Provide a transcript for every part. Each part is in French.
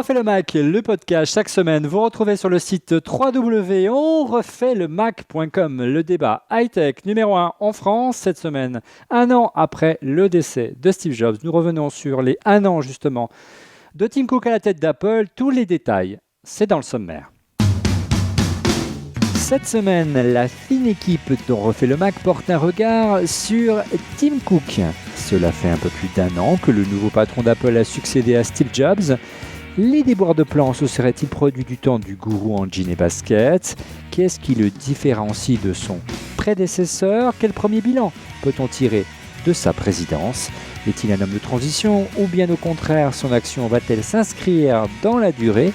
On refait le Mac, le podcast chaque semaine. Vous retrouvez sur le site www.onrefaitlemac.com le débat high-tech numéro 1 en France cette semaine. Un an après le décès de Steve Jobs, nous revenons sur les 1 an justement de Tim Cook à la tête d'Apple. Tous les détails, c'est dans le sommaire. Cette semaine, la fine équipe d'On refait le Mac porte un regard sur Tim Cook. Cela fait un peu plus d'1 an que le nouveau patron d'Apple a succédé à Steve Jobs. Les déboires de plans se seraient-ils produits du temps du gourou en jean et basket ? Qu'est-ce qui le différencie de son prédécesseur ? Quel premier bilan peut-on tirer de sa présidence ? Est-il un homme de transition ou bien au contraire son action va-t-elle s'inscrire dans la durée ?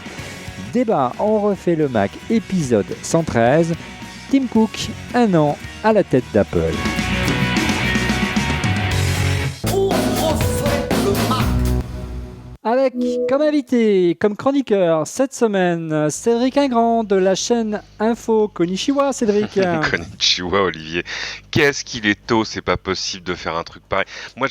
Débat On refait le Mac, épisode 113. Tim Cook, 1 an à la tête d'Apple. Avec comme invité, comme chroniqueur, cette semaine, Cédric Ingrand de la chaîne Info. Konnichiwa, Cédric. Konnichiwa, Olivier. Qu'est-ce qu'il est tôt, c'est pas possible de faire un truc pareil. Moi,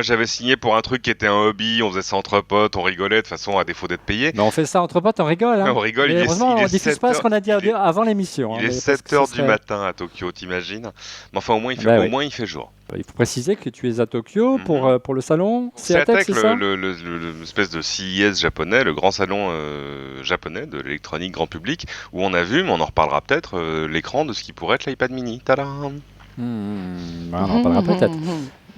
j'avais signé pour un truc qui était un hobby, on faisait ça entre potes, on rigolait, de toute façon, à défaut d'être payé. Mais on fait ça entre potes, on rigole. Hein. On rigole, heureusement, on ne diffuse pas ce qu'on a dit avant l'émission. Il est 7h du matin à Tokyo, t'imagines ? Mais enfin, au moins, il fait jour. Il faut préciser que tu es à Tokyo pour le salon CEATEC, c'est ça ? L'espèce de CES japonais, le grand salon japonais de l'électronique grand public, où on a vu, mais on en reparlera peut-être, l'écran de ce qui pourrait être l'iPad mini. Tadam ! On en reparlera peut-être.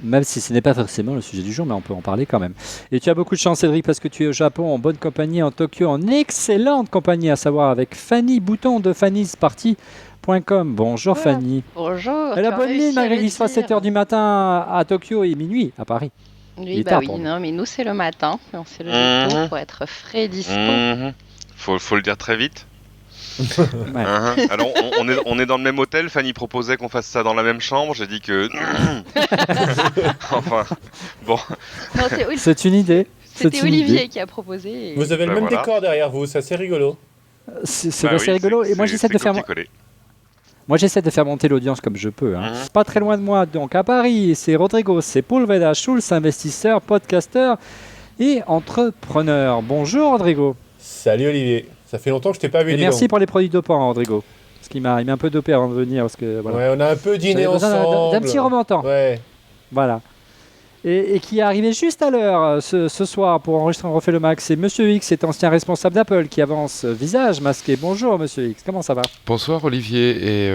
Même si ce n'est pas forcément le sujet du jour, mais on peut en parler quand même. Et tu as beaucoup de chance, Cédric, parce que tu es au Japon en bonne compagnie, en Tokyo en excellente compagnie, à savoir avec Fanny Bouton de fanny's-party.com. Bonjour Fanny. Bonjour. Elle a bonne mine malgré qu'il soit 7h du matin à Tokyo et minuit à Paris. Oui, non, mais nous c'est le matin, on s'est levé tôt pour être frais et dispo. Faut le dire très vite. Ouais. Alors on est dans le même hôtel. Fanny proposait qu'on fasse ça dans la même chambre. J'ai dit que enfin bon. Non, c'est une idée. C'était Olivier qui a proposé. Vous avez le même décor derrière vous, c'est assez rigolo. C'est assez rigolo. Et moi j'essaie de faire. Moi, j'essaie de faire monter l'audience comme je peux. Pas très loin de moi, donc à Paris, c'est Rodrigo Sepúlveda Schulz, investisseur, podcasteur et entrepreneur. Bonjour Rodrigo. Salut Olivier. Ça fait longtemps que je t'ai pas vu. Et merci pour les produits dopants, Rodrigo. Parce qu'il m'a un peu dopé avant de venir. Parce que, voilà. Ouais, on a un peu dîné ensemble. D'un petit remontant. Ouais. Voilà. Et qui est arrivé juste à l'heure ce soir pour enregistrer On refait le Mac. C'est Monsieur X, cet ancien responsable d'Apple qui avance visage masqué. Bonjour Monsieur X, comment ça va ? Bonsoir Olivier, et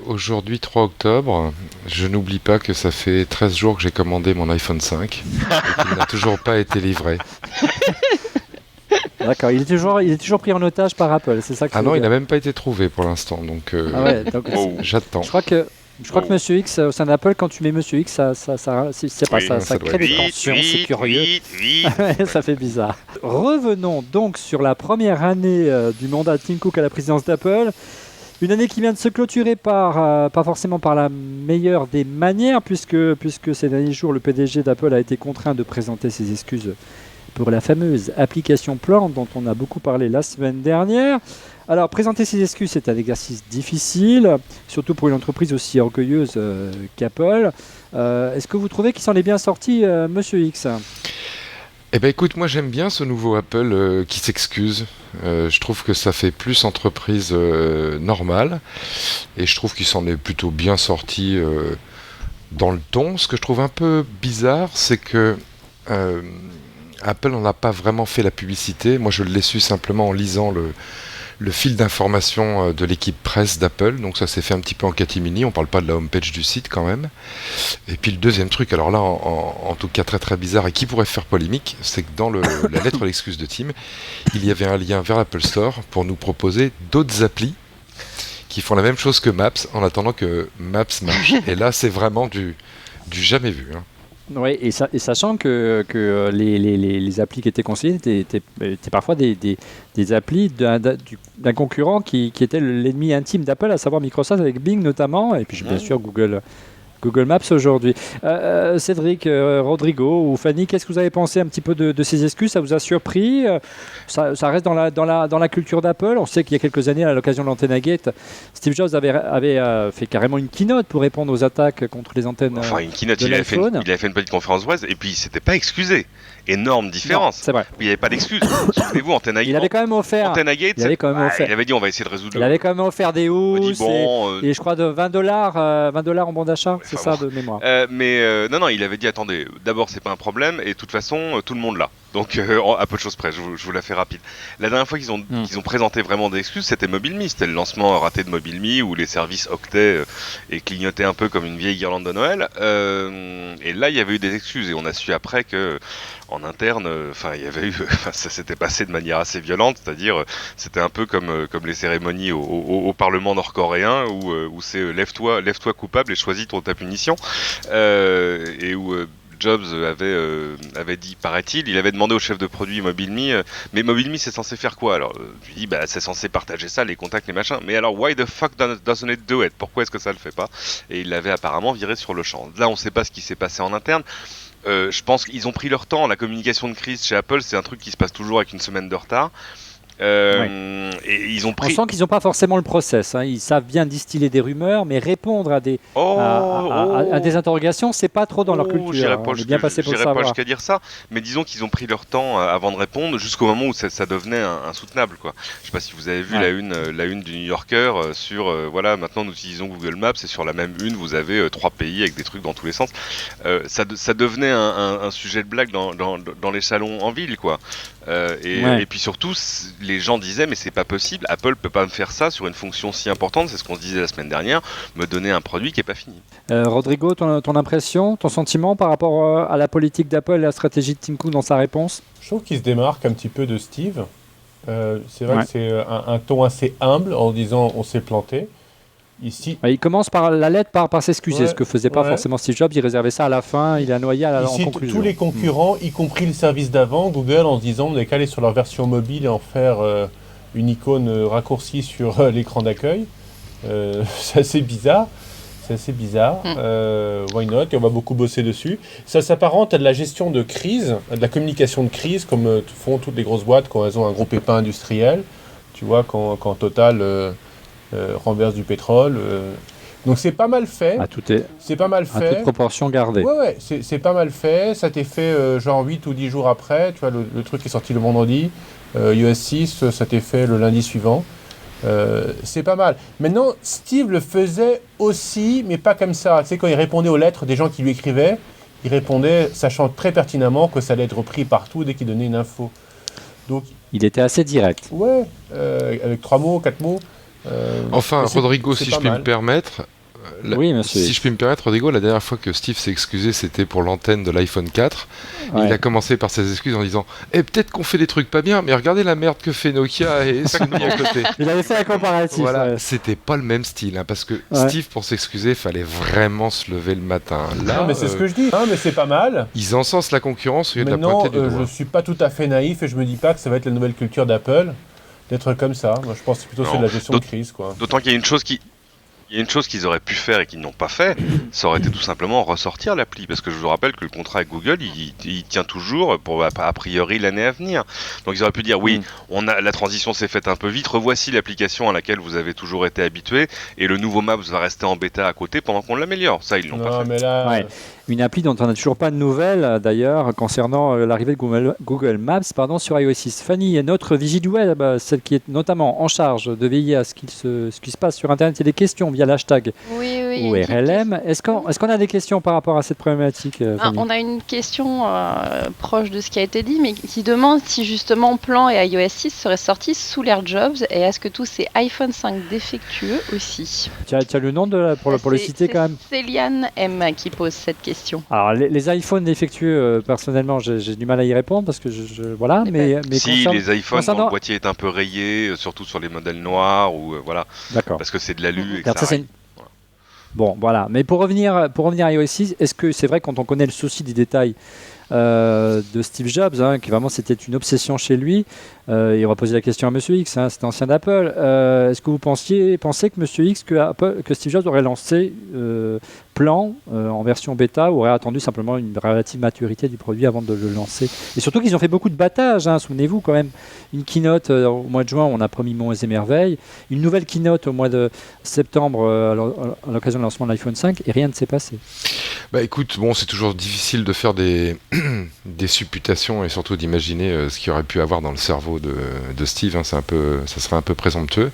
aujourd'hui 3 octobre, je n'oublie pas que ça fait 13 jours que j'ai commandé mon iPhone 5 et qu'il n'a toujours pas été livré. D'accord, il est toujours pris en otage par Apple, c'est ça que non, il n'a même pas été trouvé pour l'instant, donc, j'attends. Je crois que Monsieur X, au sein d'Apple, quand tu mets Monsieur X, ça crée des tensions, c'est curieux. Ça fait bizarre. Revenons donc sur la première année du mandat de Tim Cook à la présidence d'Apple. Une année qui vient de se clôturer pas forcément par la meilleure des manières, puisque ces derniers jours, le PDG d'Apple a été contraint de présenter ses excuses pour la fameuse application Plan dont on a beaucoup parlé la semaine dernière. Alors, présenter ses excuses, c'est un exercice difficile, surtout pour une entreprise aussi orgueilleuse qu'Apple. Est-ce que vous trouvez qu'il s'en est bien sorti, Monsieur X ? Eh bien écoute, moi j'aime bien ce nouveau Apple qui s'excuse. Je trouve que ça fait plus entreprise normale. Et je trouve qu'il s'en est plutôt bien sorti dans le ton. Ce que je trouve un peu bizarre, c'est que Apple n'en a pas vraiment fait la publicité. Moi, je l'ai su simplement en lisant le fil d'information de l'équipe presse d'Apple. Donc ça s'est fait un petit peu en catimini. On ne parle pas de la homepage du site quand même. Et puis le deuxième truc, alors là, en tout cas très très bizarre et qui pourrait faire polémique, c'est que dans la lettre d'excuse de Tim, il y avait un lien vers l'Apple Store pour nous proposer d'autres applis qui font la même chose que Maps en attendant que Maps marche. Et là, c'est vraiment du jamais vu. Oui, et sachant que les applis qui étaient conseillées étaient parfois des applis d'un concurrent qui était l'ennemi intime d'Apple, à savoir Microsoft avec Bing notamment, et puis bien sûr Google Google Maps aujourd'hui. Cédric, Rodrigo ou Fanny, qu'est-ce que vous avez pensé un petit peu de ces excuses? Ça vous a surpris? Ça reste dans la culture d'Apple. On sait qu'il y a quelques années, à l'occasion de l'Antenna Gate, Steve Jobs avait fait carrément une keynote pour répondre aux attaques contre les antennes. Enfin, une keynote, de il avait fait une petite conférence web et puis il s'était pas excusé. Énorme différence. Non, c'est vrai. Il n'y avait pas d'excuse. Souvenez-vous, Antenna Gate. Il avait quand même offert. Antenna Gate, il avait dit on va essayer de résoudre. Il avait quand même offert des housses bon, et je crois de $20 en bon d'achat, c'est ça de mémoire. Non, il avait dit attendez, d'abord c'est pas un problème et de toute façon tout le monde l'a. Donc à peu de choses près, je vous la fais rapide. La dernière fois qu'ils ont présenté vraiment des excuses, c'était MobileMe, c'était le lancement raté de MobileMe où les services octaient et clignotaient un peu comme une vieille guirlande de Noël. Et là il y avait eu des excuses et on a su après que en interne, ça s'était passé de manière assez violente, c'est-à-dire c'était un peu comme les cérémonies au Parlement nord-coréen où c'est lève-toi coupable et choisis ta punition, et où Jobs avait dit, paraît-il, il avait demandé au chef de produit MobileMe, mais MobileMe c'est censé faire quoi? Alors je lui dis c'est censé partager ça, les contacts, les machins, mais alors why the fuck doesn't it do it? Pourquoi est-ce que ça le fait pas? Et il l'avait apparemment viré sur le champ. Là on sait pas ce qui s'est passé en interne. Je pense qu'ils ont pris leur temps. La communication de crise chez Apple, c'est un truc qui se passe toujours avec une semaine de retard. Et ils ont pris... On sent qu'ils n'ont pas forcément le process. Ils savent bien distiller des rumeurs, mais répondre à des interrogations, c'est pas trop dans leur culture. J'irai pas jusqu'à dire ça, mais disons qu'ils ont pris leur temps avant de répondre, jusqu'au moment où ça devenait insoutenable, quoi. Je sais pas si vous avez vu la une du New Yorker sur voilà, maintenant nous utilisons Google Maps, et sur la même une vous avez 3 pays avec des trucs dans tous les sens. Ça devenait un sujet de blague dans les salons en ville, quoi. Et puis surtout, les gens disaient mais c'est pas possible, Apple peut pas me faire ça sur une fonction si importante, c'est ce qu'on se disait la semaine dernière, me donner un produit qui est pas fini. Rodrigo, ton impression, ton sentiment par rapport à la politique d'Apple et à la stratégie de Tim Cook dans sa réponse? Je trouve qu'il se démarque un petit peu de Steve. C'est vrai que c'est un ton assez humble en disant on s'est planté. Ici. Il commence par la lettre par s'excuser, ce que faisait pas forcément Steve Jobs, il réservait ça à la fin, il a noyé en conclusion. Tous les concurrents, y compris le service d'avant, Google, en se disant on n'est qu'à aller sur leur version mobile et en faire une icône raccourcie sur l'écran d'accueil. C'est assez bizarre. Why not? Et on va beaucoup bosser dessus. Ça s'apparente à de la gestion de crise, à de la communication de crise, comme font toutes les grosses boîtes quand elles ont un gros pépin industriel. Tu vois, quand Total renverse du pétrole. Donc c'est pas mal fait. C'est pas mal fait. À toute proportion gardée. Ouais, c'est pas mal fait. Ça t'est fait genre 8 ou 10 jours après. Tu vois, le truc est sorti le vendredi. iOS 6, ça t'est fait le lundi suivant. C'est pas mal. Maintenant, Steve le faisait aussi, mais pas comme ça. Tu sais, quand il répondait aux lettres des gens qui lui écrivaient, il répondait sachant très pertinemment que ça allait être repris partout dès qu'il donnait une info. Donc, il était assez direct. Ouais, avec 3 mots, 4 mots. Rodrigo, si je puis me permettre, oui, monsieur. Si je puis me permettre, Rodrigo, la dernière fois que Steve s'est excusé, c'était pour l'antenne de l'iPhone 4. Ouais. Il a commencé par ses excuses en disant peut-être qu'on fait des trucs pas bien, mais regardez la merde que fait Nokia et Sony à côté. Il avait fait un comparatif. Voilà, c'était pas le même style, parce que Steve, pour s'excuser, fallait vraiment se lever le matin. Là, non, mais c'est ce que je dis. Non, mais c'est pas mal. Ils encensent la concurrence au lieu de la pointer du doigt. Je suis pas tout à fait naïf et je me dis pas que ça va être la nouvelle culture d'Apple d'être comme ça. Moi, je pense que c'est plutôt de la gestion de crise, quoi. D'autant qu'il y a une chose qu'ils auraient pu faire et qu'ils n'ont pas fait, ça aurait été tout simplement ressortir l'appli, parce que je vous rappelle que le contrat avec Google, il tient toujours pour a priori l'année à venir. Donc ils auraient pu dire la transition s'est faite un peu vite, revoici l'application à laquelle vous avez toujours été habitué, et le nouveau Maps va rester en bêta à côté pendant qu'on l'améliore. Ça, ils l'ont pas fait. Mais là... Une appli dont on n'a toujours pas de nouvelles, d'ailleurs, concernant l'arrivée de Google Maps sur iOS 6. Fanny, notre vigie du web, celle qui est notamment en charge de veiller à ce qui se passe sur Internet, il y a des questions via l'hashtag ORLM. Est-ce qu'on a des questions par rapport à cette problématique, Fanny? On a une question proche de ce qui a été dit, mais qui demande si justement Plan et iOS 6 seraient sortis sous l'ère Jobs, et est-ce que tous ces iPhone 5 défectueux aussi? Tu as le nom pour le citer quand même? C'est Céliane M qui pose cette question. Alors les iPhones défectueux, personnellement, j'ai du mal à y répondre parce que voilà, mais si les iPhones dont le boîtier est un peu rayé, surtout sur les modèles noirs ou voilà, parce que c'est de l'alu et que ça raye. Bon, voilà. Mais pour revenir à iOS 6, est-ce que c'est vrai quand on connaît le souci des détails de Steve Jobs, qui vraiment c'était une obsession chez lui. Et on va poser la question à Monsieur X, c'est ancien d'Apple. Est-ce que vous pensez que Monsieur X, que Steve Jobs aurait lancé Plan en version bêta, ou aurait attendu simplement une relative maturité du produit avant de le lancer? Et surtout qu'ils ont fait beaucoup de battage, souvenez-vous quand même, une keynote au mois de juin, on a promis monts et merveilles, une nouvelle keynote au mois de septembre à l'occasion du lancement de l'iPhone 5, et rien ne s'est passé. Bah écoute, c'est toujours difficile de faire des supputations et surtout d'imaginer ce qu'il aurait pu avoir dans le cerveau de Steve, ça serait un peu présomptueux.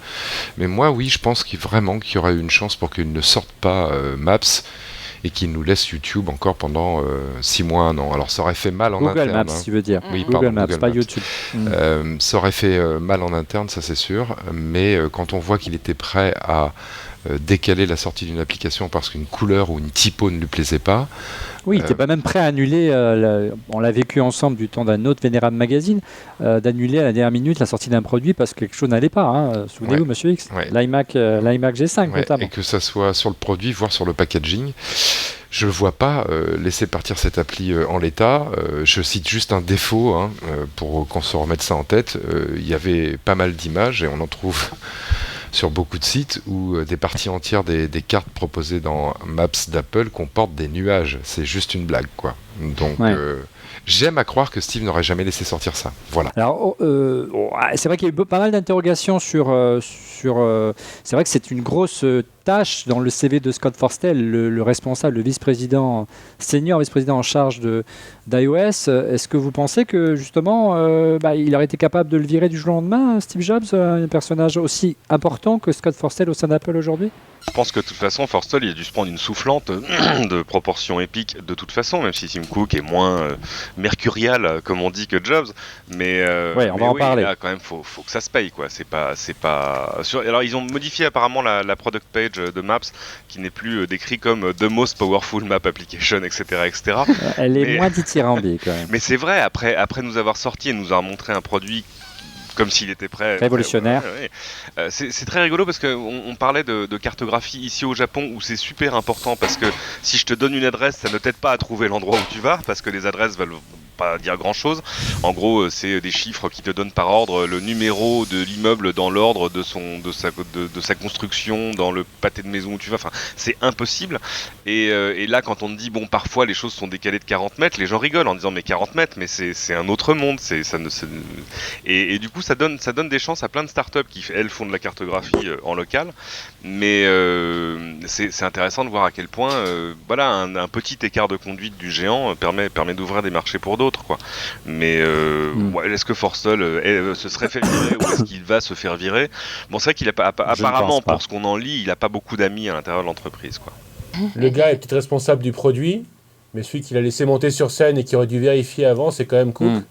Mais moi, oui, je pense qu'il y aurait eu une chance pour qu'il ne sorte pas Maps et qu'il nous laisse YouTube encore pendant 6 mois, 1 an. Alors ça aurait fait mal en interne. Google Maps, tu veux dire. Oui, Google Maps, pas YouTube. Ça aurait fait mal en interne, ça c'est sûr, mais quand on voit qu'il était prêt à décaler la sortie d'une application parce qu'une couleur ou une typo ne lui plaisait pas. Oui, il n'était pas même prêt à annuler, on l'a vécu ensemble du temps d'un autre vénérable magazine, d'annuler à la dernière minute la sortie d'un produit parce que quelque chose n'allait pas. Souvenez-vous, Monsieur X, l'iMac G5 notamment. Et que ça soit sur le produit, voire sur le packaging. Je ne vois pas laisser partir cette appli en l'état. Je cite juste un défaut pour qu'on se remette ça en tête. Il y avait pas mal d'images et on en trouve sur beaucoup de sites où des parties entières des cartes proposées dans Maps d'Apple comportent des nuages. C'est juste une blague, quoi. Donc, j'aime à croire que Steve n'aurait jamais laissé sortir ça. Voilà. Alors, c'est vrai qu'il y a eu pas mal d'interrogations sur c'est vrai que c'est une grosse tâche dans le CV de Scott Forstall, le responsable, le vice-président, senior vice-président en charge d'iOS. Est-ce que vous pensez que justement, il aurait été capable de le virer du jour au lendemain, Steve Jobs, un personnage aussi important que Scott Forstall au sein d'Apple aujourd'hui? Je pense que de toute façon, Forstall, il a dû se prendre une soufflante de proportions épiques de toute façon, même si Tim Cook est moins mercurial, comme on dit, que Jobs. Mais on va en parler. Là, quand même, faut que ça se paye, quoi. C'est pas. Alors, ils ont modifié apparemment la product page de Maps, qui n'est plus décrit comme the most powerful map application, etc., etc. Elle est moins dithyrambique, quand même. Mais c'est vrai. Après nous avoir sorti et nous avoir montré un produit comme s'il était prêt. Révolutionnaire. C'est très rigolo parce qu'on parlait de cartographie ici au Japon où c'est super important parce que si je te donne une adresse, ça ne t'aide pas à trouver l'endroit où tu vas parce que les adresses veulent pas dire grand chose. En gros, c'est des chiffres qui te donnent par ordre le numéro de l'immeuble dans l'ordre de sa construction, dans le pâté de maison où tu vas. Enfin, c'est impossible. Et là, quand on te dit, parfois les choses sont décalées de 40 mètres, les gens rigolent en disant, mais 40 mètres, mais c'est un autre monde. Et du coup, ça donne des chances à plein de startups qui, elles, font de la cartographie en local. Mais c'est intéressant de voir à quel point un petit écart de conduite du géant permet d'ouvrir des marchés pour d'autres, quoi. Mais est-ce que Forstall se serait fait virer ou est-ce qu'il va se faire virer? Bon, c'est vrai qu'il a pas, apparemment, pour ce qu'on en lit, il a pas beaucoup d'amis à l'intérieur de l'entreprise, quoi. Le gars est peut-être responsable du produit, mais celui qu'il a laissé monter sur scène et qui aurait dû vérifier avant, c'est quand même Cook,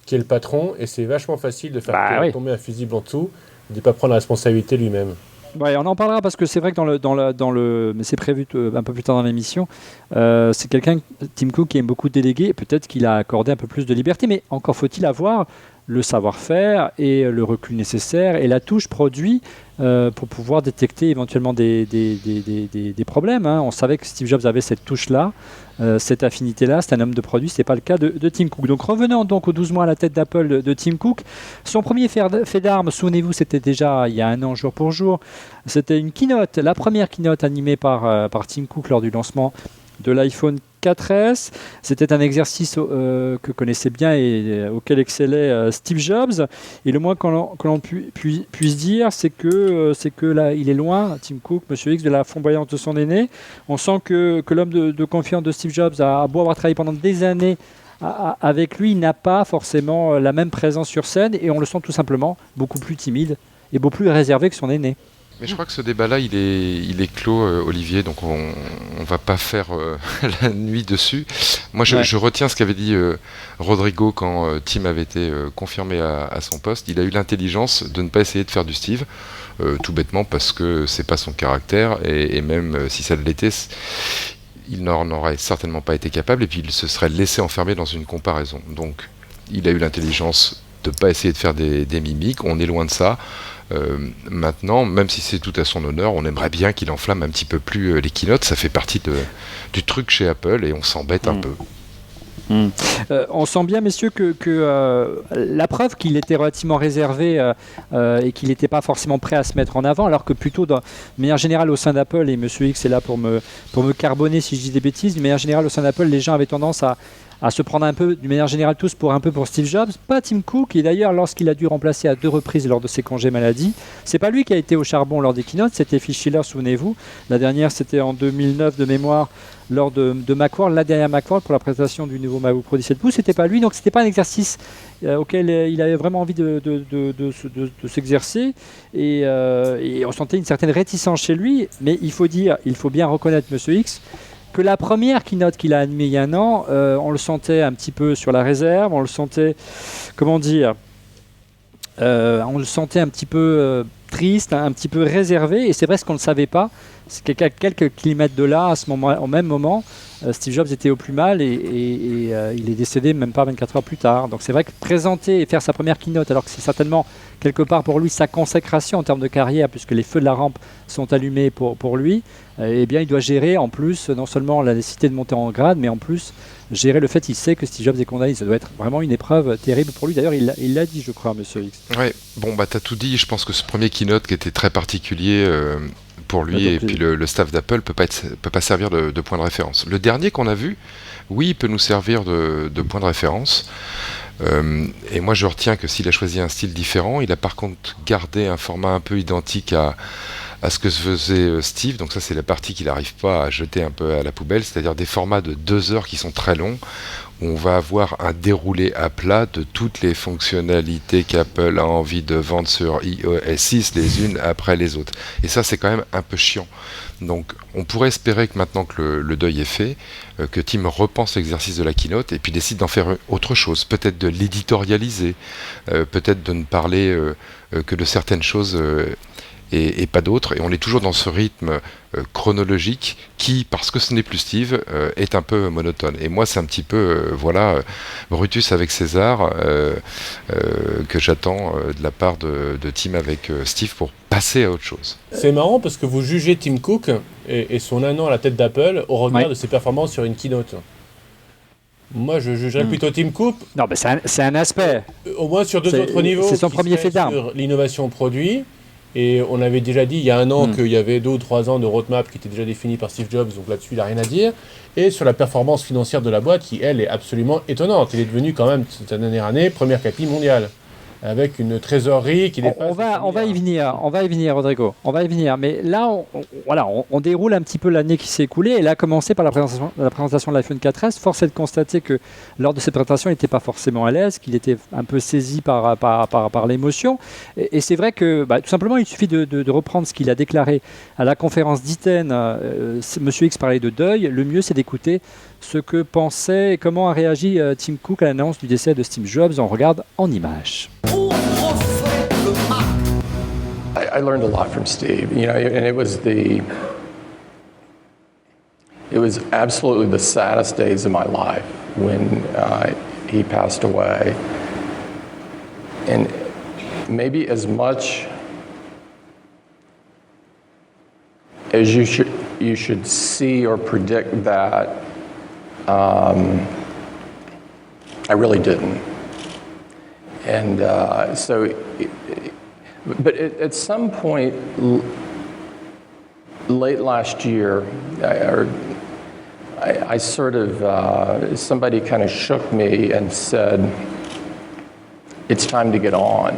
qui est le patron, et c'est vachement facile de faire tomber un fusible en dessous et de ne pas prendre la responsabilité lui-même. Ouais, on en parlera parce que c'est vrai que mais c'est prévu un peu plus tard dans l'émission. C'est quelqu'un, Tim Cook, qui aime beaucoup déléguer. Et peut-être qu'il a accordé un peu plus de liberté, mais encore faut-il avoir le savoir-faire et le recul nécessaire et la touche produit pour pouvoir détecter éventuellement des problèmes. On savait que Steve Jobs avait cette touche-là, cette affinité-là. C'est un homme de produit, ce n'est pas le cas de Tim Cook. Donc revenons donc aux 12 mois à la tête d'Apple de Tim Cook. Son premier fait d'armes, souvenez-vous, c'était déjà il y a 1 an, jour pour jour. C'était une keynote, la première keynote animée par Tim Cook lors du lancement de l'iPhone 4S. C'était un exercice que connaissait bien et auquel excellait Steve Jobs. Et le moins que l'on puisse dire, c'est que là, il est loin, Tim Cook, Monsieur X, de la flamboyance de son aîné. On sent que l'homme de confiance de Steve Jobs a beau avoir travaillé pendant des années avec lui, il n'a pas forcément la même présence sur scène et on le sent tout simplement beaucoup plus timide et beaucoup plus réservé que son aîné. Mais je crois que ce débat-là, il est clos, Olivier, donc on va pas faire la nuit dessus. Moi, je retiens ce qu'avait dit Rodrigo quand Tim avait été confirmé à son poste. Il a eu l'intelligence de ne pas essayer de faire du Steve, tout bêtement parce que c'est pas son caractère, et même si ça l'était, il n'en aurait certainement pas été capable, et puis il se serait laissé enfermer dans une comparaison. Donc, il a eu l'intelligence de ne pas essayer de faire des mimiques, on est loin de ça. Maintenant, même si c'est tout à son honneur, on aimerait bien qu'il enflamme un petit peu plus les keynotes. Ça fait partie du truc chez Apple et on s'embête un peu. On sent bien, messieurs, que la preuve qu'il était relativement réservé et qu'il n'était pas forcément prêt à se mettre en avant, alors que plutôt, de manière générale, au sein d'Apple, et Monsieur X est là pour me carbonner si je dis des bêtises, de manière générale, au sein d'Apple, les gens avaient tendance à se prendre un peu, d'une manière générale, tous pour Steve Jobs, pas Tim Cook, et d'ailleurs, lorsqu'il a dû remplacer à 2 reprises lors de ses congés maladie, c'est pas lui qui a été au charbon lors des keynotes, c'était Phil Schiller, souvenez-vous. La dernière, c'était en 2009 de mémoire, lors de Macworld, la dernière Macworld pour la présentation du nouveau MacBook Pro 17 pouces, c'était pas lui, donc c'était pas un exercice auquel il avait vraiment envie de s'exercer, et on sentait une certaine réticence chez lui, mais il faut bien reconnaître Monsieur X, que la première keynote qu'il a animée il y a un an, on le sentait un petit peu sur la réserve, on le sentait, on le sentait un petit peu triste, un petit peu réservé, et c'est vrai ce qu'on ne savait pas, c'est qu'à quelques kilomètres de là, au même moment, Steve Jobs était au plus mal et il est décédé même pas 24 heures plus tard. Donc c'est vrai que présenter et faire sa première keynote, alors que c'est certainement quelque part pour lui sa consécration en termes de carrière, puisque les feux de la rampe sont allumés pour lui, eh bien il doit gérer en plus non seulement la nécessité de monter en grade, mais en plus gérer le fait qu'il sait que Steve Jobs est condamné. Ça doit être vraiment une épreuve terrible pour lui. D'ailleurs, il l'a dit, je crois, Monsieur X. Ouais, bon, t'as tout dit. Je pense que ce premier keynote qui était très particulier pour lui et puis le staff d'Apple peut pas servir de point de référence. Le dernier qu'on a vu, oui, il peut nous servir de point de référence. Et moi, je retiens que s'il a choisi un style différent, il a par contre gardé un format un peu identique à ce que faisait Steve. Donc ça, c'est la partie qu'il n'arrive pas à jeter un peu à la poubelle, c'est-à-dire des formats de 2 heures qui sont très longs, où on va avoir un déroulé à plat de toutes les fonctionnalités qu'Apple a envie de vendre sur iOS 6 les unes après les autres. Et ça, c'est quand même un peu chiant. Donc on pourrait espérer que maintenant que le deuil est fait, que Tim repense l'exercice de la keynote et puis décide d'en faire autre chose, peut-être de l'éditorialiser, peut-être de ne parler que de certaines choses et pas d'autres, et on est toujours dans ce rythme chronologique qui, parce que ce n'est plus Steve, est un peu monotone. Et moi, c'est un petit peu, Brutus avec César, que j'attends de la part de Tim avec Steve pour passer à autre chose. C'est marrant parce que vous jugez Tim Cook et son 1 an à la tête d'Apple au regard de ses performances sur une keynote. Moi, je jugerais plutôt Tim Cook. Non, mais c'est un aspect. Au moins sur 2 autres niveaux. C'est son premier fait d'armes. Sur l'innovation produit. Et on avait déjà dit il y a 1 an qu'il y avait 2 ou 3 ans de roadmap qui était déjà défini par Steve Jobs, donc là-dessus il n'a rien à dire. Et sur la performance financière de la boîte qui, elle, est absolument étonnante. Il est devenu quand même, cette dernière année, première capi mondiale. Avec une trésorerie qui dépasse... On va y venir, Rodrigo. On va y venir. Mais là, on déroule un petit peu l'année qui s'est écoulée. Et là, commencé par la présentation de l'iPhone 4S, force est de constater que lors de cette présentation, il n'était pas forcément à l'aise, qu'il était un peu saisi par l'émotion. Et c'est vrai que, tout simplement, il suffit de reprendre ce qu'il a déclaré à la conférence d'Iten. Monsieur X parlait de deuil. Le mieux, c'est d'écouter ce que pensait et comment a réagi Tim Cook à l'annonce du décès de Steve Jobs. On regarde en images. I learned a lot from Steve, and it was absolutely the saddest days of my life when he passed away. And maybe as much as you should see or predict that, I really didn't. And but at some point late last year, I sort of, somebody kind of shook me and said, it's time to get on.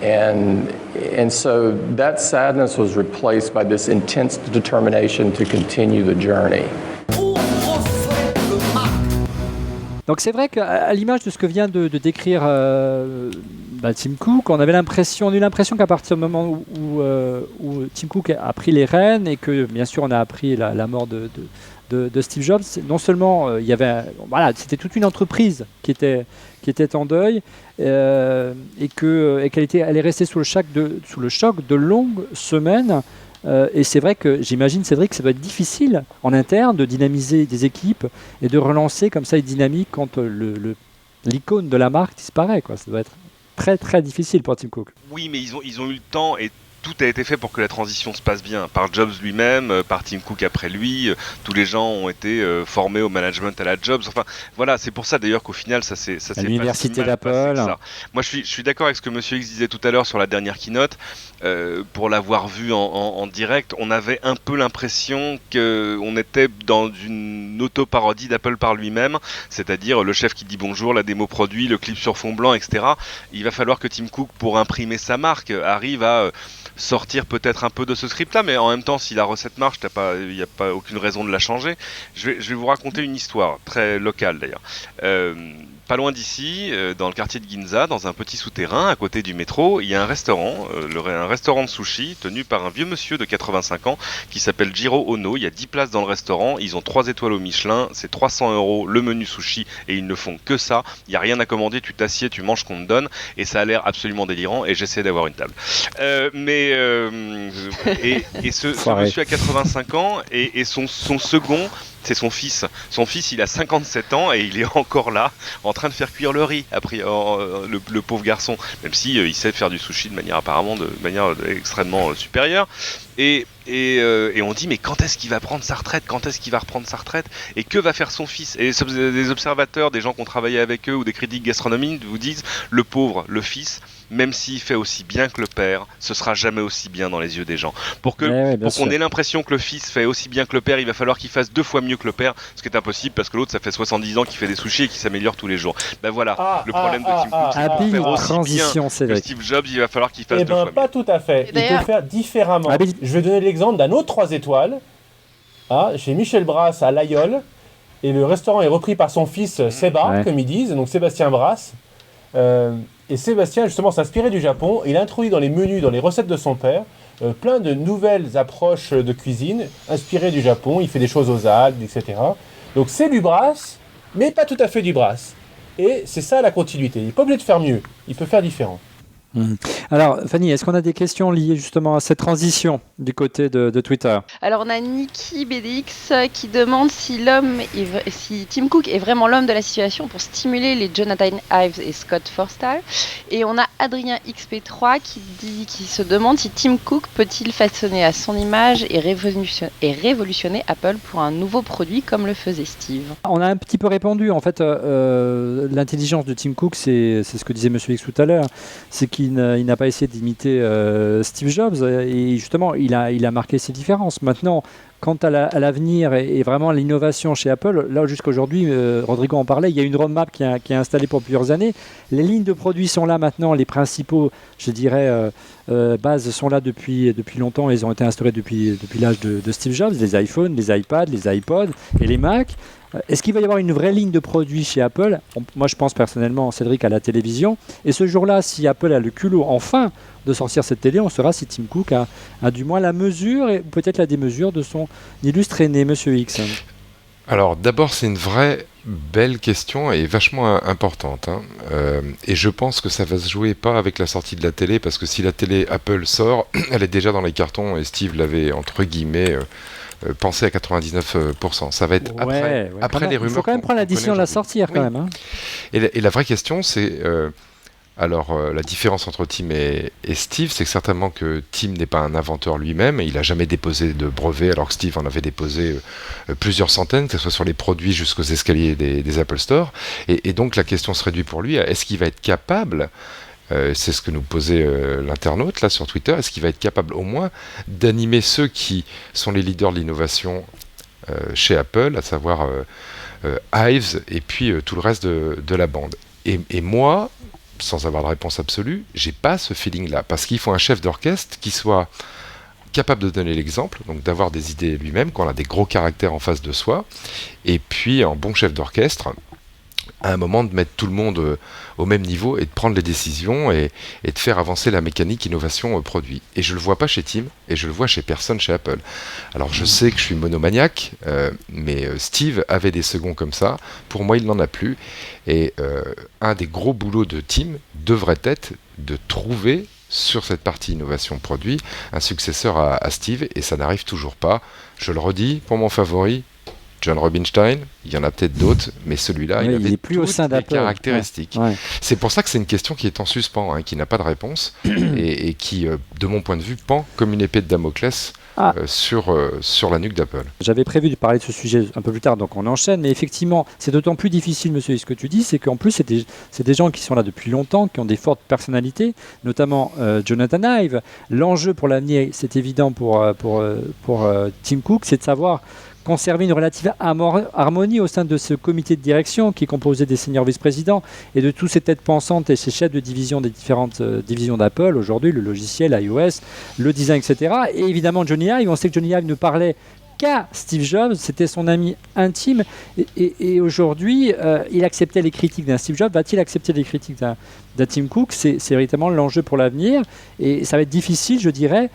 And so that sadness was replaced by this intense determination to continue the journey. Donc c'est vrai qu'à l'image de ce que vient de décrire Tim Cook, on a eu l'impression qu'à partir du moment où Tim Cook a pris les rênes et que bien sûr on a appris la mort de Steve Jobs, non seulement il y avait, c'était toute une entreprise qui était en deuil et qu'elle est restée sous le choc de longues semaines. Et c'est vrai que j'imagine, Cédric, que ça doit être difficile en interne de dynamiser des équipes et de relancer comme ça une dynamique quand l'icône de la marque disparaît, quoi. Ça doit être très très difficile pour Tim Cook. Oui, mais ils ont eu le temps et tout a été fait pour que la transition se passe bien, par Jobs lui-même, par Tim Cook après lui, tous les gens ont été formés au management à la Jobs, enfin voilà, c'est pour ça d'ailleurs qu'au final ça s'est à l'université d'Apple. Moi je suis d'accord avec ce que Monsieur X disait tout à l'heure sur la dernière keynote, pour l'avoir vu en direct, on avait un peu l'impression qu'on était dans une auto-parodie d'Apple par lui-même, c'est-à-dire le chef qui dit bonjour, la démo produit, le clip sur fond blanc, etc. Il va falloir que Tim Cook, pour imprimer sa marque, arrive à sortir peut-être un peu de ce script-là, mais en même temps, si la recette marche, il n'y a pas aucune raison de la changer. Je vais vous raconter une histoire, très locale d'ailleurs. Pas loin d'ici, dans le quartier de Ginza, dans un petit souterrain, à côté du métro, il y a un restaurant, un restaurant de sushi, tenu par un vieux monsieur de 85 ans, qui s'appelle Jiro Ono. Il y a 10 places dans le restaurant, ils ont 3 étoiles au Michelin, c'est 300 € le menu sushi, et ils ne font que ça. Il n'y a rien à commander, tu t'assieds, tu manges qu'on te donne, et ça a l'air absolument délirant, et j'essaie d'avoir une table. Ce monsieur a 85 ans, et son second, c'est son fils. Son fils, il a 57 ans et il est encore là, en train de faire cuire le riz, le pauvre garçon. Même si il sait faire du sushi de manière extrêmement supérieure. Et on dit, mais quand est-ce qu'il va prendre sa retraite ? Quand est-ce qu'il va reprendre sa retraite ? Et que va faire son fils ? Et des observateurs, des gens qui ont travaillé avec eux ou des critiques gastronomiques vous disent, le pauvre, le fils, même s'il fait aussi bien que le père, ce sera jamais aussi bien dans les yeux des gens. Pour qu'on ait l'impression que le fils fait aussi bien que le père, il va falloir qu'il fasse 2 fois mieux que le père, ce qui est impossible parce que l'autre, ça fait 70 ans qu'il fait des sushis et qu'il s'améliore tous les jours. Ben voilà, le problème de Tim Cook, c'est qu'il faire aussi bien que Steve Jobs, il va falloir qu'il fasse 2 fois mieux. Pas tout à fait. Il peut faire différemment. Je vais donner l'exemple d'un autre 3 étoiles, chez Michel Brasse à l'Aïol, et le restaurant est repris par son fils Seba, comme ils disent, donc Sébastien Brasse. Et Sébastien, justement, s'inspirait du Japon. Il a introduit dans les menus, dans les recettes de son père, plein de nouvelles approches de cuisine inspirées du Japon. Il fait des choses aux algues, etc. Donc c'est du Brasse, mais pas tout à fait du Brasse. Et c'est ça la continuité. Il n'est pas obligé de faire mieux. Il peut faire différent. Alors, Fanny, est-ce qu'on a des questions liées justement à cette transition du côté de Twitter ? Alors, on a Niki BDX qui demande si Tim Cook est vraiment l'homme de la situation pour stimuler les Jonathan Ives et Scott Forstall. Et on a Adrien XP3 qui se demande si Tim Cook peut-il façonner à son image et révolutionner Apple pour un nouveau produit comme le faisait Steve. On a un petit peu répondu. En fait, l'intelligence de Tim Cook, c'est ce que disait Monsieur X tout à l'heure, c'est qu'il n'a pas essayé d'imiter Steve Jobs et justement il a marqué ses différences. Maintenant, quant à l'avenir et vraiment à l'innovation chez Apple, là jusqu'à aujourd'hui, Rodrigo en parlait, il y a une roadmap qui est installée pour plusieurs années. Les lignes de produits sont là maintenant, les principaux, je dirais, bases sont là depuis longtemps. Ils ont été instaurés depuis l'âge de Steve Jobs, les iPhones, les iPads, les iPods et les Mac. Est-ce qu'il va y avoir une vraie ligne de produits chez Apple ? Moi, je pense personnellement, Cédric, à la télévision. Et ce jour-là, si Apple a le culot enfin de sortir cette télé, on saura si Tim Cook a du moins la mesure et peut-être la démesure de son illustre aîné, Monsieur X. Alors, d'abord, c'est une vraie belle question et vachement importante. Et je pense que ça va se jouer pas avec la sortie de la télé, parce que si la télé Apple sort, elle est déjà dans les cartons et Steve l'avait, entre guillemets... pensé à 99%. Ça va être après les rumeurs. Il faut quand même prendre la décision de la sortir quand même. Et la vraie question, c'est la différence entre Tim et Steve, c'est que certainement que Tim n'est pas un inventeur lui-même, il n'a jamais déposé de brevet, alors que Steve en avait déposé plusieurs centaines, que ce soit sur les produits jusqu'aux escaliers des Apple Store. Et donc la question se réduit pour lui, est-ce qu'il va être capable, c'est ce que nous posait l'internaute là sur Twitter, est-ce qu'il va être capable au moins d'animer ceux qui sont les leaders de l'innovation chez Apple, à savoir Ives et puis tout le reste de la bande. Et moi, sans avoir de réponse absolue, j'ai pas ce feeling-là, parce qu'il faut un chef d'orchestre qui soit capable de donner l'exemple, donc d'avoir des idées lui-même, qu'on a des gros caractères en face de soi, et puis un bon chef d'orchestre, à un moment de mettre tout le monde au même niveau et de prendre les décisions et de faire avancer la mécanique innovation produit. Et je le vois pas chez Tim, et je le vois chez personne chez Apple. Alors je sais que je suis monomaniaque, mais Steve avait des seconds comme ça, pour moi il n'en a plus, et un des gros boulots de Tim devrait être de trouver sur cette partie innovation produit un successeur à Steve, et ça n'arrive toujours pas. Je le redis, pour mon favori, John Rubinstein, il y en a peut-être d'autres, mais celui-là, il avait plus au sein toutes les d'Apple. caractéristiques. Ouais. C'est pour ça que c'est une question qui est en suspens, qui n'a pas de réponse, et qui, de mon point de vue, pend comme une épée de Damoclès sur la nuque d'Apple. J'avais prévu de parler de ce sujet un peu plus tard, donc on enchaîne, mais effectivement, c'est d'autant plus difficile, monsieur, ce que tu dis, c'est qu'en plus, c'est des gens qui sont là depuis longtemps, qui ont des fortes personnalités, notamment Jonathan Ive. L'enjeu pour l'avenir, c'est évident pour Tim Cook, c'est de savoir conserver une relative harmonie au sein de ce comité de direction qui est composé des seniors vice-présidents et de tous ces têtes pensantes et ces chefs de division des différentes divisions d'Apple aujourd'hui, le logiciel, iOS, le design, etc. Et évidemment Johnny Ive, on sait que Johnny Ive ne parlait qu'à Steve Jobs, c'était son ami intime et aujourd'hui il acceptait les critiques d'un Steve Jobs. Va-t-il accepter les critiques d'un Tim Cook? C'est véritablement l'enjeu pour l'avenir et ça va être difficile, je dirais,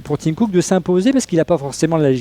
pour Tim Cook de s'imposer parce qu'il n'a pas forcément la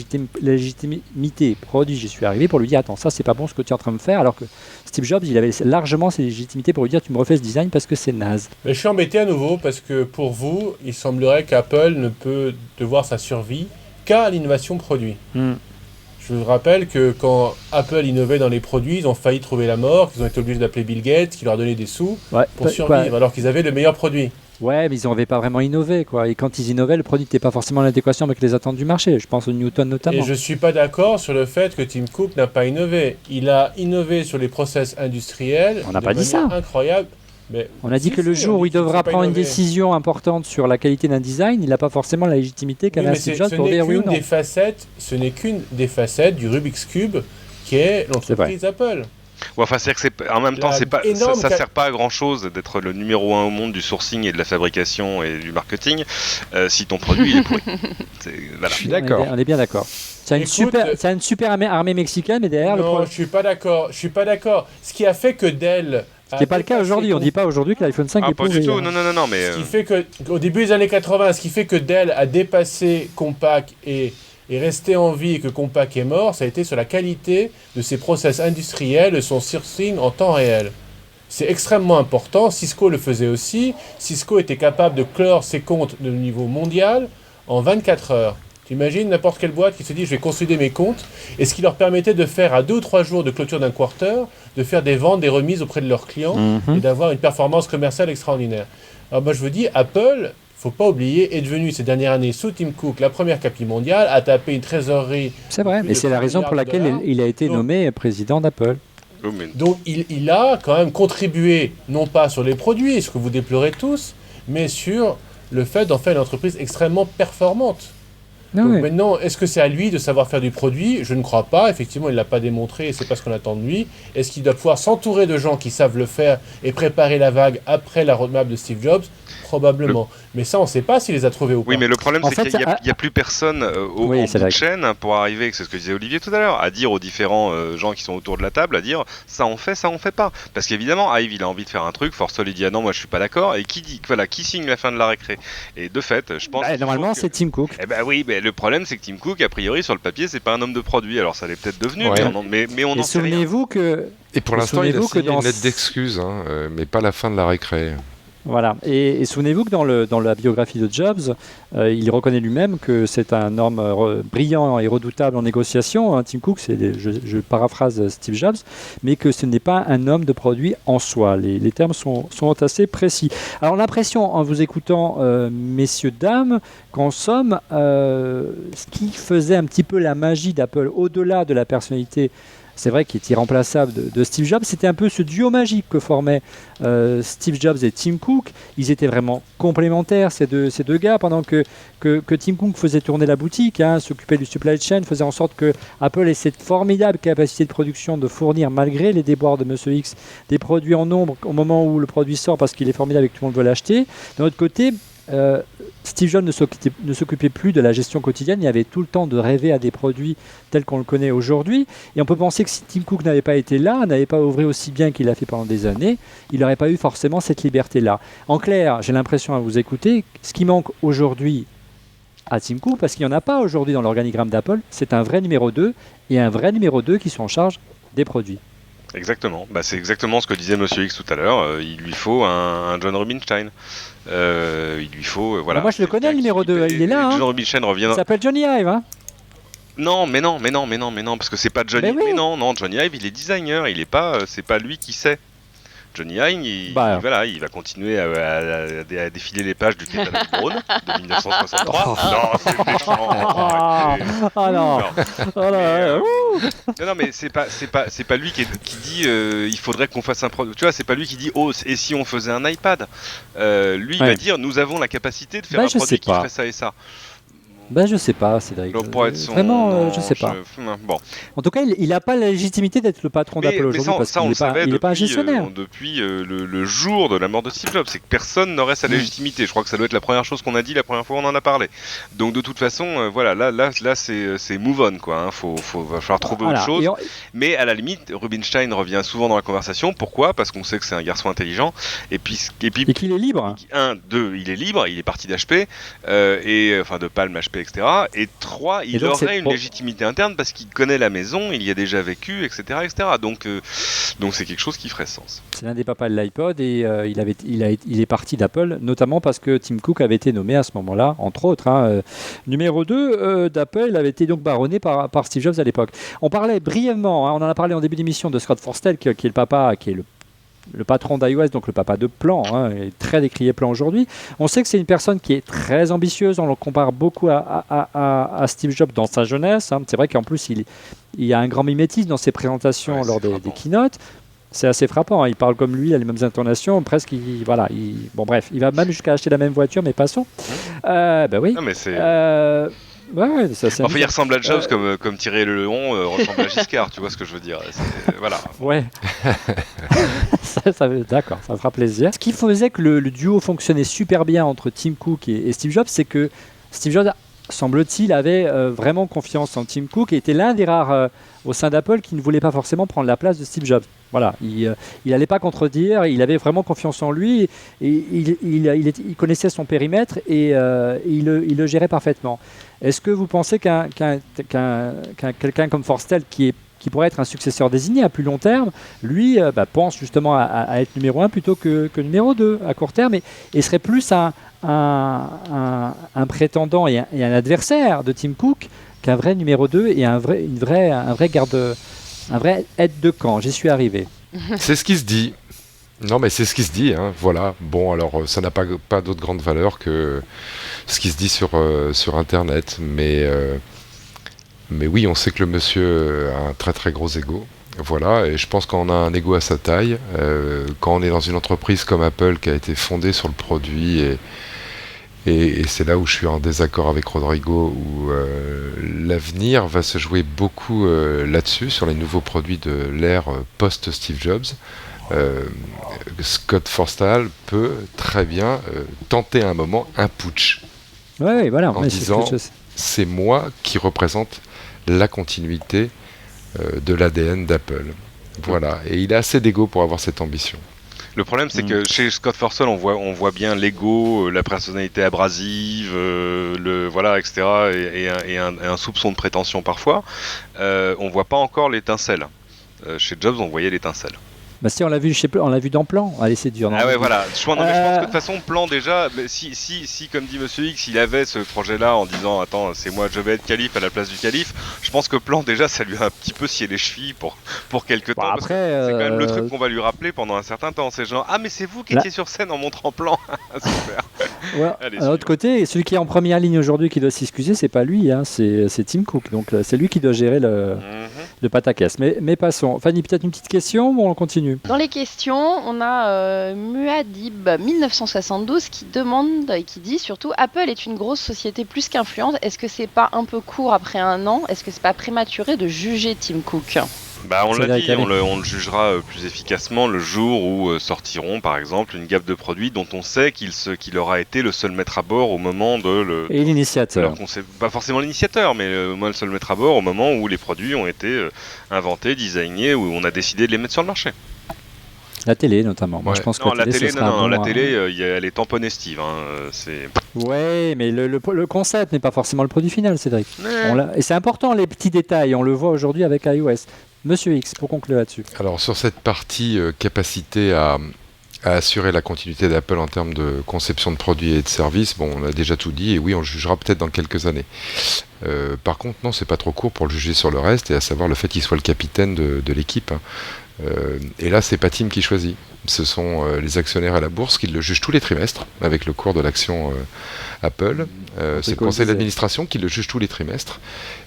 légitimité produit. J'y suis arrivé pour lui dire attends, ça c'est pas bon ce que tu es en train de faire, alors que Steve Jobs il avait largement ses légitimités pour lui dire tu me refais ce design parce que c'est naze. Mais je suis embêté à nouveau parce que pour vous, il semblerait qu'Apple ne peut devoir sa survie qu'à l'innovation produit. Je vous rappelle que quand Apple innovait dans les produits, ils ont failli trouver la mort, qu'ils ont été obligés d'appeler Bill Gates, qui leur donnait des sous pour survivre, alors qu'ils avaient le meilleur produit. Ouais, mais ils n'avaient pas vraiment innové, quoi. Et quand ils innovaient, le produit n'était pas forcément en adéquation avec les attentes du marché. Je pense au Newton notamment. Et je ne suis pas d'accord sur le fait que Tim Cook n'a pas innové. Il a innové sur les process industriels. On n'a pas dit ça. Incroyable. Mais on a dit que le jour où il devra prendre une décision importante sur la qualité d'un design, il n'a pas forcément la légitimité qu'avait Steve Jobs pour dire oui ou non. Ce n'est qu'une des facettes du Rubik's Cube qui est l'entreprise Apple. Ouais, enfin, c'est que en même temps, ça sert pas à grand chose d'être le numéro 1 au monde du sourcing et de la fabrication et du marketing si ton produit il est pourri. Voilà. Je suis d'accord. On est bien d'accord. C'est une super armée mexicaine, mais derrière non, je suis pas d'accord. Ce qui a fait que Dell. Ce qui n'est pas le cas aujourd'hui. On ne dit pas aujourd'hui que l'iPhone 5 est pourri. Pas du tout. Non, mais. Ce qui fait que, au début des années 80, ce qui fait que Dell a dépassé Compaq et est resté en vie et que Compaq est mort, ça a été sur la qualité de ses process industriels, de son sourcing en temps réel. C'est extrêmement important. Cisco le faisait aussi. Cisco était capable de clore ses comptes de niveau mondial en 24 heures. T'imagines n'importe quelle boîte qui se dit je vais consolider mes comptes, et ce qui leur permettait de faire à 2 ou 3 jours de clôture d'un quarter, de faire des ventes, des remises auprès de leurs clients et d'avoir une performance commerciale extraordinaire. Alors moi je vous dis, Apple, faut pas oublier, est devenu ces dernières années sous Tim Cook la première capille mondiale, a tapé une trésorerie. C'est vrai, mais c'est la raison pour laquelle il a été nommé président d'Apple. Donc il a quand même contribué, non pas sur les produits, ce que vous déplorez tous, mais sur le fait d'en faire une entreprise extrêmement performante. Donc maintenant, est-ce que c'est à lui de savoir faire du produit? Je ne crois pas. Effectivement, il ne l'a pas démontré et c'est pas ce qu'on attend de lui. Est-ce qu'il doit pouvoir s'entourer de gens qui savent le faire et préparer la vague après la roadmap de Steve Jobs? Probablement. Mais ça, on ne sait pas s'il les a trouvés ou pas. Oui, mais le problème, c'est qu'il n'y a plus personne au bout de chaîne pour arriver, c'est ce que disait Olivier tout à l'heure, à dire aux différents gens qui sont autour de la table, à dire ça on fait pas. Parce qu'évidemment, Ive, il a envie de faire un truc, Forstall, il dit ah non, moi je suis pas d'accord, et qui signe la fin de la récré? Et de fait, je pense. Normalement, c'est Tim Cook. Eh ben oui, mais le problème, c'est que Tim Cook, a priori, sur le papier, c'est pas un homme de produit. Alors ça l'est peut-être devenu, mais on en sait rien. Souvenez-vous que. Et pour l'instant, il a signé une lettre d'excuse, mais pas la fin de la récré. Voilà, et souvenez-vous que dans la biographie de Jobs, il reconnaît lui-même que c'est un homme brillant et redoutable en négociation, Tim Cook, je paraphrase Steve Jobs, mais que ce n'est pas un homme de produit en soi. Les termes sont assez précis. Alors l'impression, en vous écoutant, messieurs, dames, qu'en somme, ce qui faisait un petit peu la magie d'Apple, au-delà de la personnalité, c'est vrai qu'il est irremplaçable de Steve Jobs, c'était un peu ce duo magique que formaient Steve Jobs et Tim Cook. Ils étaient vraiment complémentaires, ces deux gars, pendant que Tim Cook faisait tourner la boutique, s'occupait du supply chain, faisait en sorte que Apple ait cette formidable capacité de production de fournir, malgré les déboires de Monsieur X, des produits en nombre au moment où le produit sort parce qu'il est formidable et que tout le monde veut l'acheter. D'un autre côté, Steve Jobs ne s'occupait plus de la gestion quotidienne, il avait tout le temps de rêver à des produits tels qu'on le connaît aujourd'hui. Et on peut penser que si Tim Cook n'avait pas été là, n'avait pas œuvré aussi bien qu'il l'a fait pendant des années, il n'aurait pas eu forcément cette liberté-là. En clair, j'ai l'impression à vous écouter, ce qui manque aujourd'hui à Tim Cook, parce qu'il n'y en a pas aujourd'hui dans l'organigramme d'Apple, c'est un vrai numéro 2 et un vrai numéro 2 qui sont en charge des produits. Exactement, c'est exactement ce que disait Monsieur X tout à l'heure, il lui faut un John Rubinstein. Il lui faut, voilà. Moi je le connais le numéro 2, il est là. John Rubinstein revient. Il s'appelle Johnny Ive. Non, parce que c'est pas Johnny. Mais oui. Non, Johnny Ive, il est designer, il est pas, c'est pas lui qui sait. Johnny Ive, il va continuer à défiler les pages du catalogue Braun de 1963. Non, c'est méchant. Non, mais c'est pas lui qui dit il faudrait qu'on fasse un produit. Tu vois, c'est pas lui qui dit et si on faisait un iPad. Lui, il va dire nous avons la capacité de faire un produit qui ferait ça et ça. Je sais pas, Cédric. Je sais pas. Bon. En tout cas, il n'a pas la légitimité d'être le patron d'Apple aujourd'hui parce qu'il n'est pas un gestionnaire. Depuis le jour de la mort de Steve Jobs, c'est que personne n'aurait sa légitimité. Je crois que ça doit être la première chose qu'on a dit la première fois où on en a parlé. Donc de toute façon, là c'est move on quoi. Va falloir trouver autre chose. Mais à la limite, Rubinstein revient souvent dans la conversation. Pourquoi ? Parce qu'on sait que c'est un garçon intelligent et qu'il est libre. Il est libre. Il est parti d'HP de Palm HP. Etc. Et 3, il aurait une légitimité interne parce qu'il connaît la maison, il y a déjà vécu, etc. Donc c'est quelque chose qui ferait sens. C'est l'un des papas de l'iPod et il est parti d'Apple, notamment parce que Tim Cook avait été nommé à ce moment-là, entre autres, numéro 2 d'Apple. Il avait été donc baronné par Steve Jobs à l'époque. On parlait brièvement, on en a parlé en début d'émission, de Scott Forstall, qui est le papa, qui est le patron d'iOS, donc le papa de Plan, est très décrié Plan aujourd'hui. On sait que c'est une personne qui est très ambitieuse, on le compare beaucoup à Steve Jobs dans sa jeunesse. C'est vrai qu'en plus, il y a un grand mimétisme dans ses présentations lors des keynotes. C'est assez frappant, il parle comme lui, il a les mêmes intonations, presque, il va même jusqu'à acheter la même voiture, mais passons. Oui. Non, mais c'est... il ressemble à Jobs comme Thierry Leon ressemble à Giscard, tu vois ce que je veux dire. Voilà. Ouais. D'accord, ça me fera plaisir. Ce qui faisait que le duo fonctionnait super bien entre Tim Cook et Steve Jobs, c'est que Steve Jobs, semble-t-il, avait vraiment confiance en Tim Cook et était l'un des rares au sein d'Apple qui ne voulait pas forcément prendre la place de Steve Jobs. Voilà, il n'allait pas contredire, il avait vraiment confiance en lui, et il connaissait son périmètre et il le gérait parfaitement. Est-ce que vous pensez qu'un quelqu'un comme Forstall, qui pourrait être un successeur désigné à plus long terme, lui pense justement à être numéro 1 plutôt que numéro 2 à court terme, et serait plus un prétendant et un adversaire de Tim Cook qu'un vrai numéro 2 et un vrai aide de camp. J'y suis arrivé. C'est ce qui se dit. Non, mais c'est ce qui se dit, voilà. Bon, alors, ça n'a pas d'autre grande valeur que ce qui se dit sur Internet, mais oui, on sait que le monsieur a un très très gros ego. Voilà, et je pense qu'on a un ego à sa taille. Quand on est dans une entreprise comme Apple qui a été fondée sur le produit, et c'est là où je suis en désaccord avec Rodrigo, où l'avenir va se jouer beaucoup là-dessus, sur les nouveaux produits de l'ère post-Steve Jobs. Scott Forstall peut très bien tenter un moment un putsch. Ouais, voilà, en disant c'est moi qui représente la continuité de l'ADN d'Apple. Voilà, et il a assez d'ego pour avoir cette ambition. Le problème, c'est que chez Scott Forstall, on voit bien l'ego, la personnalité abrasive, etc., et un soupçon de prétention parfois. On voit pas encore l'étincelle. Chez Jobs, on voyait l'étincelle. Si, on l'a vu, on l'a vu dans Plan. Allez, c'est dur. Ah ouais, voilà. Je pense que de toute façon, Plan déjà, si comme dit Monsieur X, il avait ce projet-là en disant attends, c'est moi, je vais être calife à la place du calife. Je pense que Plan déjà, ça lui a un petit peu scié les chevilles pour quelques temps. Parce que c'est quand même le truc qu'on va lui rappeler pendant un certain temps. C'est genre mais c'est vous qui étiez sur scène en montrant Plan. Super. Ouais. D'un autre côté, celui qui est en première ligne aujourd'hui qui doit s'excuser, c'est pas lui, c'est Tim Cook. Donc c'est lui qui doit gérer le pataquès. Mais passons. Fanny, peut-être une petite question ou on continue? Dans les questions, on a Muad'Dib 1972 qui demande et qui dit surtout Apple est une grosse société plus qu'influente. Est-ce que c'est pas un peu court après un an? Est-ce que c'est pas prématuré de juger Tim Cook? On l'a dit, on le jugera plus efficacement le jour où sortiront par exemple une gamme de produits dont on sait qu'il aura été le seul maître à bord au moment et l'initiateur. Pas forcément l'initiateur, mais le seul maître à bord au moment où les produits ont été inventés, designés, où on a décidé de les mettre sur le marché. La télé notamment. Ouais. Moi, je pense que la télé, elle est tamponnée Steve. Ouais, mais le concept n'est pas forcément le produit final, Cédric. Et c'est important les petits détails. On le voit aujourd'hui avec iOS. Monsieur X, pour conclure là-dessus. Alors sur cette partie capacité à à assurer la continuité d'Apple en termes de conception de produits et de services, bon, on a déjà tout dit, et oui, on le jugera peut-être dans quelques années. Par contre, non, c'est pas trop court pour le juger sur le reste, et à savoir le fait qu'il soit le capitaine de l'équipe. Et là, c'est pas Tim qui choisit. Ce sont les actionnaires à la bourse qui le jugent tous les trimestres, avec le cours de l'action Apple. C'est le conseil d'administration qui le juge tous les trimestres.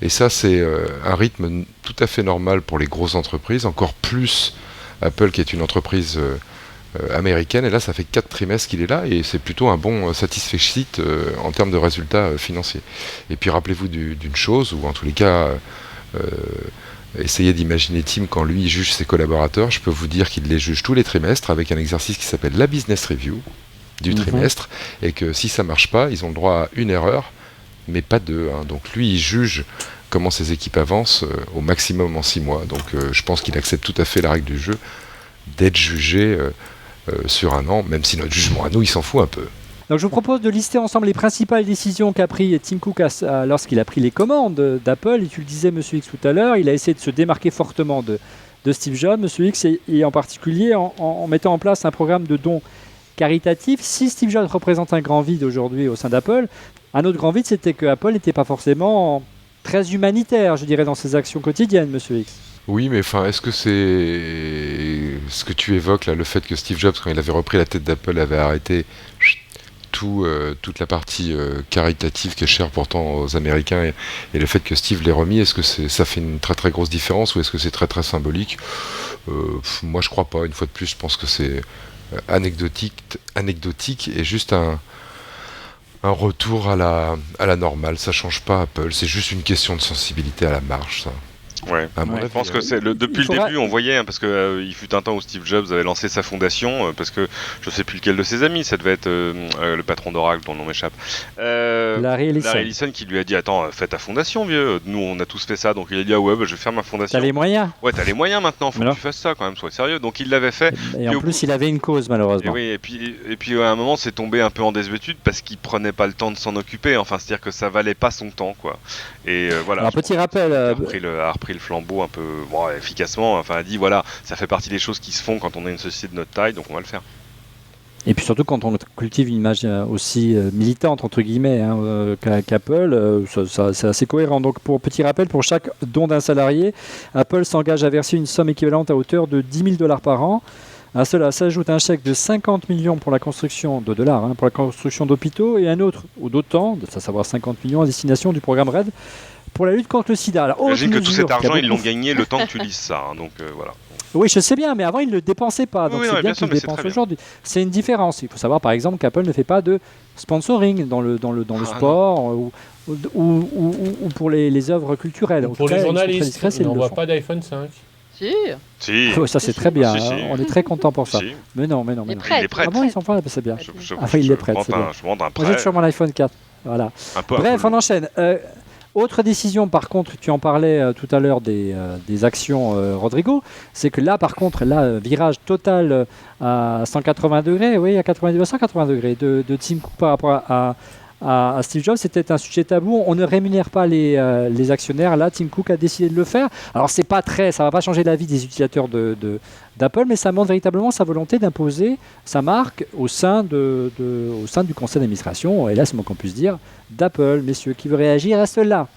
Et ça, c'est un rythme tout à fait normal pour les grosses entreprises, encore plus Apple qui est une entreprise américaine, et là ça fait 4 trimestres qu'il est là, et c'est plutôt un bon satisfait sheet en termes de résultats financiers. Et puis rappelez-vous d'une chose, ou en tous les cas essayez d'imaginer Tim quand lui juge ses collaborateurs. Je peux vous dire qu'il les juge tous les trimestres avec un exercice qui s'appelle la business review du trimestre, et que si ça marche pas, ils ont le droit à une erreur, mais pas deux, hein. Donc lui il juge comment ses équipes avancent au maximum en 6 mois, donc je pense qu'il accepte tout à fait la règle du jeu d'être jugé sur un an, même si notre jugement à nous, il s'en fout un peu. Donc je vous propose de lister ensemble les principales décisions qu'a pris Tim Cook lorsqu'il a pris les commandes d'Apple. Et tu le disais, Monsieur X, tout à l'heure, il a essayé de se démarquer fortement de Steve Jobs, Monsieur X, et en particulier en mettant en place un programme de dons caritatifs. Si Steve Jobs représente un grand vide aujourd'hui au sein d'Apple, un autre grand vide, c'était que Apple n'était pas forcément très humanitaire, je dirais, dans ses actions quotidiennes, Monsieur X. Oui, mais enfin, est-ce que c'est ce que tu évoques là, le fait que Steve Jobs, quand il avait repris la tête d'Apple, avait arrêté toute la partie caritative qui est chère pourtant aux Américains, et le fait que Steve l'ait remis, est-ce que ça fait une très très grosse différence, ou est-ce que c'est très très symbolique? Moi je crois pas, une fois de plus je pense que c'est anecdotique et juste un retour à la normale. Ça change pas Apple, c'est juste une question de sensibilité à la marge, ça. Ouais. Je pense que c'est depuis le début, on voyait, hein, parce que il fut un temps où Steve Jobs avait lancé sa fondation, parce que je sais plus lequel de ses amis, ça devait être le patron d'Oracle, dont le nom m'échappe. Larry Ellison qui lui a dit attends, fais ta fondation, vieux. Nous, on a tous fait ça, donc il a dit ah ouais, bah, je vais faire ma fondation. T'as les moyens. Ouais, t'as les moyens maintenant. Faut que tu fasses ça quand même, sois sérieux. Donc il l'avait fait. Et en plus, il avait une cause malheureusement. Et puis à un moment, c'est tombé un peu en désuétude parce qu'il prenait pas le temps de s'en occuper. Enfin, c'est-à-dire que ça valait pas son temps, quoi. Et voilà. Alors petit rappel. A repris le flambeau un peu efficacement, enfin a dit voilà, ça fait partie des choses qui se font quand on a une société de notre taille, donc on va le faire. Et puis surtout quand on cultive une image aussi militante entre guillemets qu'Apple, c'est assez cohérent. Donc pour petit rappel, pour chaque don d'un salarié, Apple s'engage à verser une somme équivalente à hauteur de $10,000 par an. À cela s'ajoute un chèque de 50 millions pour la construction de dollars, pour la construction d'hôpitaux, et un autre, ou d'autant, à savoir 50 millions à destination du programme RED, pour la lutte contre le sida. Alors, j'imagine que tout cet argent, ils l'ont gagné le temps que tu lises ça, hein, donc voilà. Oui, je sais bien, mais avant, ils ne le dépensaient pas, donc oui, c'est bien qu'ils le dépensent aujourd'hui. C'est une différence. Il faut savoir, par exemple, qu'Apple ne fait pas de sponsoring dans le sport ou pour les œuvres culturelles. Pour les journalistes, on n'envoie pas d'iPhone 5. Si. Oh, ça c'est très bien, si. On est très content pour ça. Si. Mais non. Il est prêt. Ah bon, ils s'en font, c'est bien. Il est prêt, c'est bien. Je monte un prêt. Moi j'ai toujours mon iPhone 4. Voilà. Bref, on enchaîne. Autre décision, par contre, tu en parlais tout à l'heure des actions Rodrigo, c'est que là, par contre, virage total à 180 degrés, oui, à 180 degrés de Tim Cook par rapport à Steve Jobs, c'était un sujet tabou. On ne rémunère pas les actionnaires. Là, Tim Cook a décidé de le faire. Alors, ça va pas changer la vie des utilisateurs d'Apple, mais ça montre véritablement sa volonté d'imposer sa marque au sein du conseil d'administration, et là, c'est le moins qu'on puisse dire, d'Apple. Messieurs, qui veut réagir, reste là.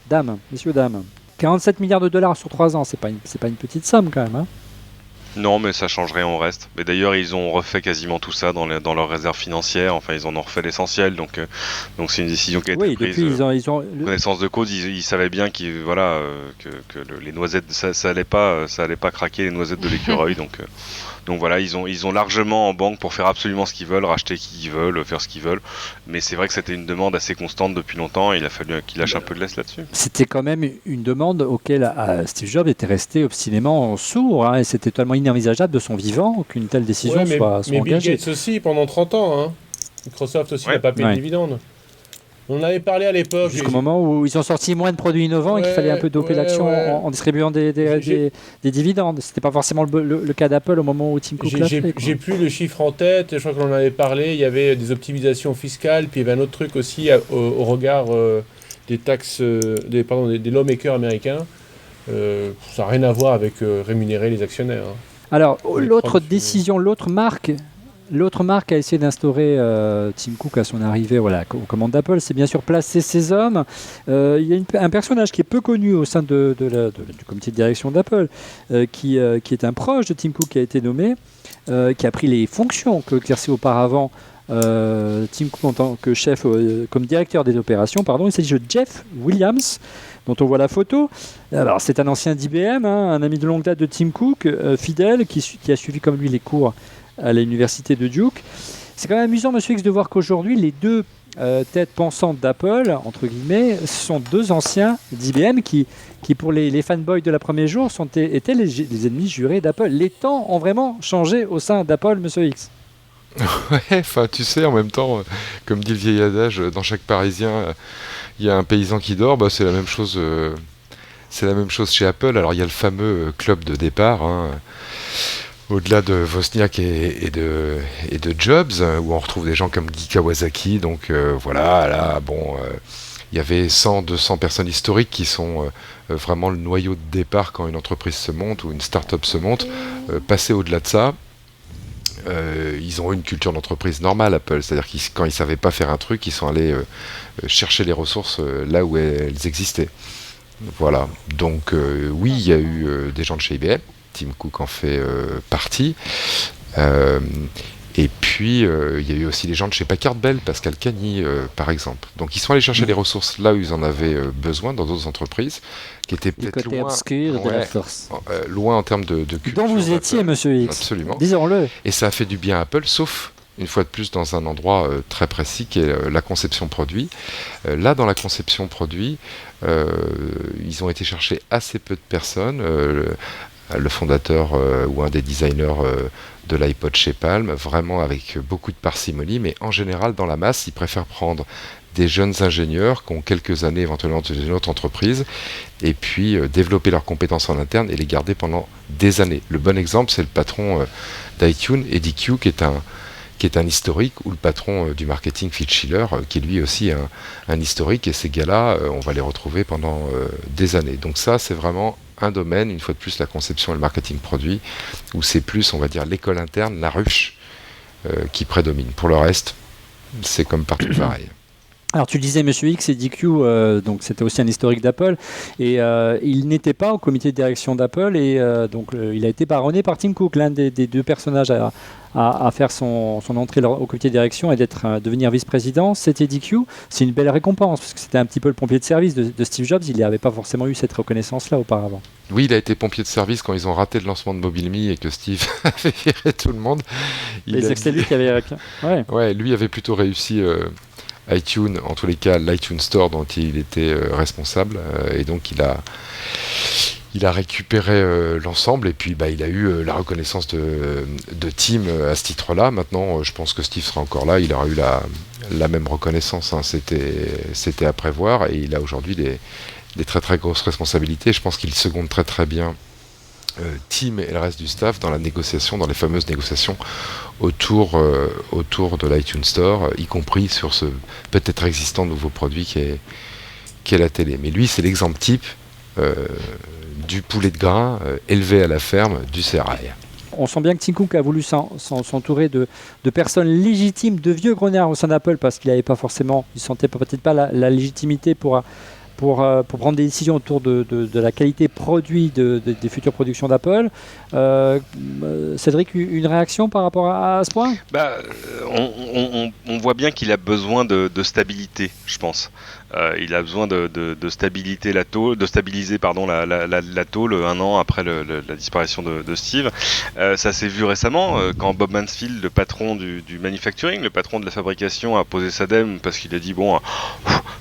Messieurs, dames. 47 milliards de dollars sur 3 ans, c'est pas une petite somme quand même, hein. Non, mais ça change rien au reste. Mais d'ailleurs, ils ont refait quasiment tout ça dans leurs réserves financières. Enfin, ils en ont refait l'essentiel. Donc c'est une décision qui a été prise. Depuis, ils ont connaissance de cause. Ils savaient bien que les noisettes, ça allait pas craquer les noisettes de l'écureuil. Donc voilà, ils ont largement en banque pour faire absolument ce qu'ils veulent, racheter qui ils veulent, faire ce qu'ils veulent. Mais c'est vrai que c'était une demande assez constante depuis longtemps. Et il a fallu qu'ils lâchent un peu de laisse là-dessus. C'était quand même une demande auquel Steve Jobs était resté obstinément sourd, hein, et c'était totalement inenvisageable de son vivant qu'une telle décision soit engagée. Mais Bill Gates aussi, pendant 30 ans. Hein. Microsoft aussi n'a pas payé de dividendes. On en avait parlé à l'époque. Jusqu'au moment où ils ont sorti moins de produits innovants et qu'il fallait un peu doper l'action en distribuant des dividendes. C'était pas forcément le cas d'Apple au moment où Tim Cook l'a fait. J'ai plus le chiffre en tête, je crois qu'on en avait parlé. Il y avait des optimisations fiscales, puis il y avait un autre truc aussi au regard des taxes, des lawmakers américains. Ça n'a rien à voir avec rémunérer les actionnaires. Hein. Alors, l'autre décision, l'autre marque L'autre marque a essayé d'instaurer Tim Cook à son arrivée aux commandes d'Apple, c'est bien sûr placer ses hommes. Il y a un personnage qui est peu connu au sein du comité de direction d'Apple, qui est un proche de Tim Cook, qui a été nommé, qui a pris les fonctions qu'exerçait auparavant Tim Cook en tant que chef, comme directeur des opérations. Il s'agit de Jeff Williams, dont on voit la photo. Alors, c'est un ancien d'IBM, un ami de longue date de Tim Cook, fidèle, qui a suivi comme lui les cours à l'université de Duke. C'est quand même amusant, Monsieur X, de voir qu'aujourd'hui, les deux têtes pensantes d'Apple, entre guillemets, sont deux anciens d'IBM qui pour les fanboys de la première jour, étaient les ennemis jurés d'Apple. Les temps ont vraiment changé au sein d'Apple, Monsieur X. Ouais, enfin, tu sais, en même temps, comme dit le vieil adage, dans chaque Parisien, il y a un paysan qui dort. C'est la même chose. C'est la même chose chez Apple. Alors, il y a le fameux club de départ. Au-delà de Wozniak et de Jobs, où on retrouve des gens comme Guy Kawasaki, donc il y avait 100-200 personnes historiques qui sont vraiment le noyau de départ quand une entreprise se monte ou une start-up se monte. Passer au-delà de ça, ils ont eu une culture d'entreprise normale, Apple, c'est-à-dire que quand ils ne savaient pas faire un truc, ils sont allés chercher les ressources là où elles existaient. Voilà, donc oui, il y a eu des gens de chez IBM, Tim Cook en fait partie. Et puis, il y a eu aussi les gens de chez Packard Bell, Pascal Cagny, par exemple. Donc, ils sont allés chercher les ressources là où ils en avaient besoin, dans d'autres entreprises, qui étaient peut-être loin, obscur de la force. Loin en termes de culture. Dont vous étiez, Monsieur X. Absolument. Disons-le. Et ça a fait du bien à Apple, sauf, une fois de plus, dans un endroit très précis, qui est la conception produit. Là, dans la conception produit, ils ont été chercher assez peu de personnes. Le fondateur ou un des designers de l'iPod chez Palm, vraiment avec beaucoup de parcimonie, mais en général, dans la masse, ils préfèrent prendre des jeunes ingénieurs qui ont quelques années éventuellement dans une autre entreprise, et puis développer leurs compétences en interne et les garder pendant des années. Le bon exemple, c'est le patron d'iTunes, Eddie Q, qui est un historique, ou le patron du marketing, Phil Schiller, qui est lui aussi un historique, et ces gars-là, on va les retrouver pendant des années. Donc ça, c'est vraiment un domaine, une fois de plus, la conception et le marketing produit, où c'est plus, on va dire, l'école interne, la ruche, qui prédomine. Pour le reste, c'est comme partout pareil. Alors tu le disais, Monsieur X, Eddie Q, donc c'était aussi un historique d'Apple, et il n'était pas au comité de direction d'Apple, et donc il a été baronné par Tim Cook, l'un des deux personnages à faire son entrée au comité de direction et devenir vice-président. C'était Eddie Q. C'est une belle récompense, parce que c'était un petit peu le pompier de service de Steve Jobs. Il n'avait pas forcément eu cette reconnaissance-là auparavant. Oui, il a été pompier de service quand ils ont raté le lancement de MobileMe et que Steve avait viré tout le monde. C'est lui qui avait... Ouais, lui avait plutôt réussi... iTunes, en tous les cas l'iTunes Store dont il était responsable, et donc il a récupéré l'ensemble, et puis il a eu la reconnaissance de Tim à ce titre-là. Maintenant, je pense que Steve sera encore là, il aura eu la même reconnaissance, c'était à prévoir, et il a aujourd'hui des très très grosses responsabilités. Je pense qu'il seconde très très bien Tim et le reste du staff dans la négociation, dans les fameuses négociations autour de l'iTunes Store, y compris sur ce peut-être existant nouveau produit qui est la télé. Mais lui, c'est l'exemple type du poulet de grain élevé à la ferme du sérail. On sent bien que Tim Cook a voulu s'entourer de personnes légitimes, de vieux grognards au sein d'Apple, parce qu'il n'avait pas forcément, il sentait peut-être pas la légitimité pour prendre des décisions autour de la qualité produit des futures productions d'Apple. Cédric, une réaction par rapport à ce point ? On voit bien qu'il a besoin de stabilité, je pense. Il a besoin de stabiliser la tôle un an après la disparition de Steve. Ça s'est vu récemment quand Bob Mansfield, le patron du manufacturing, le patron de la fabrication, a posé sa dème parce qu'il a dit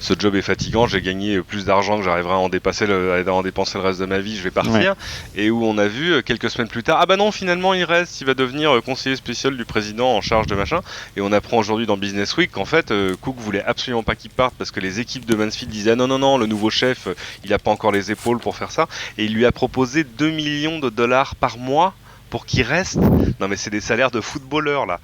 ce job est fatigant, j'ai gagné plus d'argent que j'arriverai à en dépenser le reste de ma vie, je vais partir. Ouais. Et où on a vu quelques semaines plus tard, non, finalement il reste, il va devenir conseiller spécial du président en charge de machin. Et on apprend aujourd'hui dans Business Week qu'en fait Cook voulait absolument pas qu'il parte parce que les équipes de Mansfield disaient non, le nouveau chef il a pas encore les épaules pour faire ça, et il lui a proposé $2 millions par mois pour qu'il reste. Non mais c'est des salaires de footballeurs là.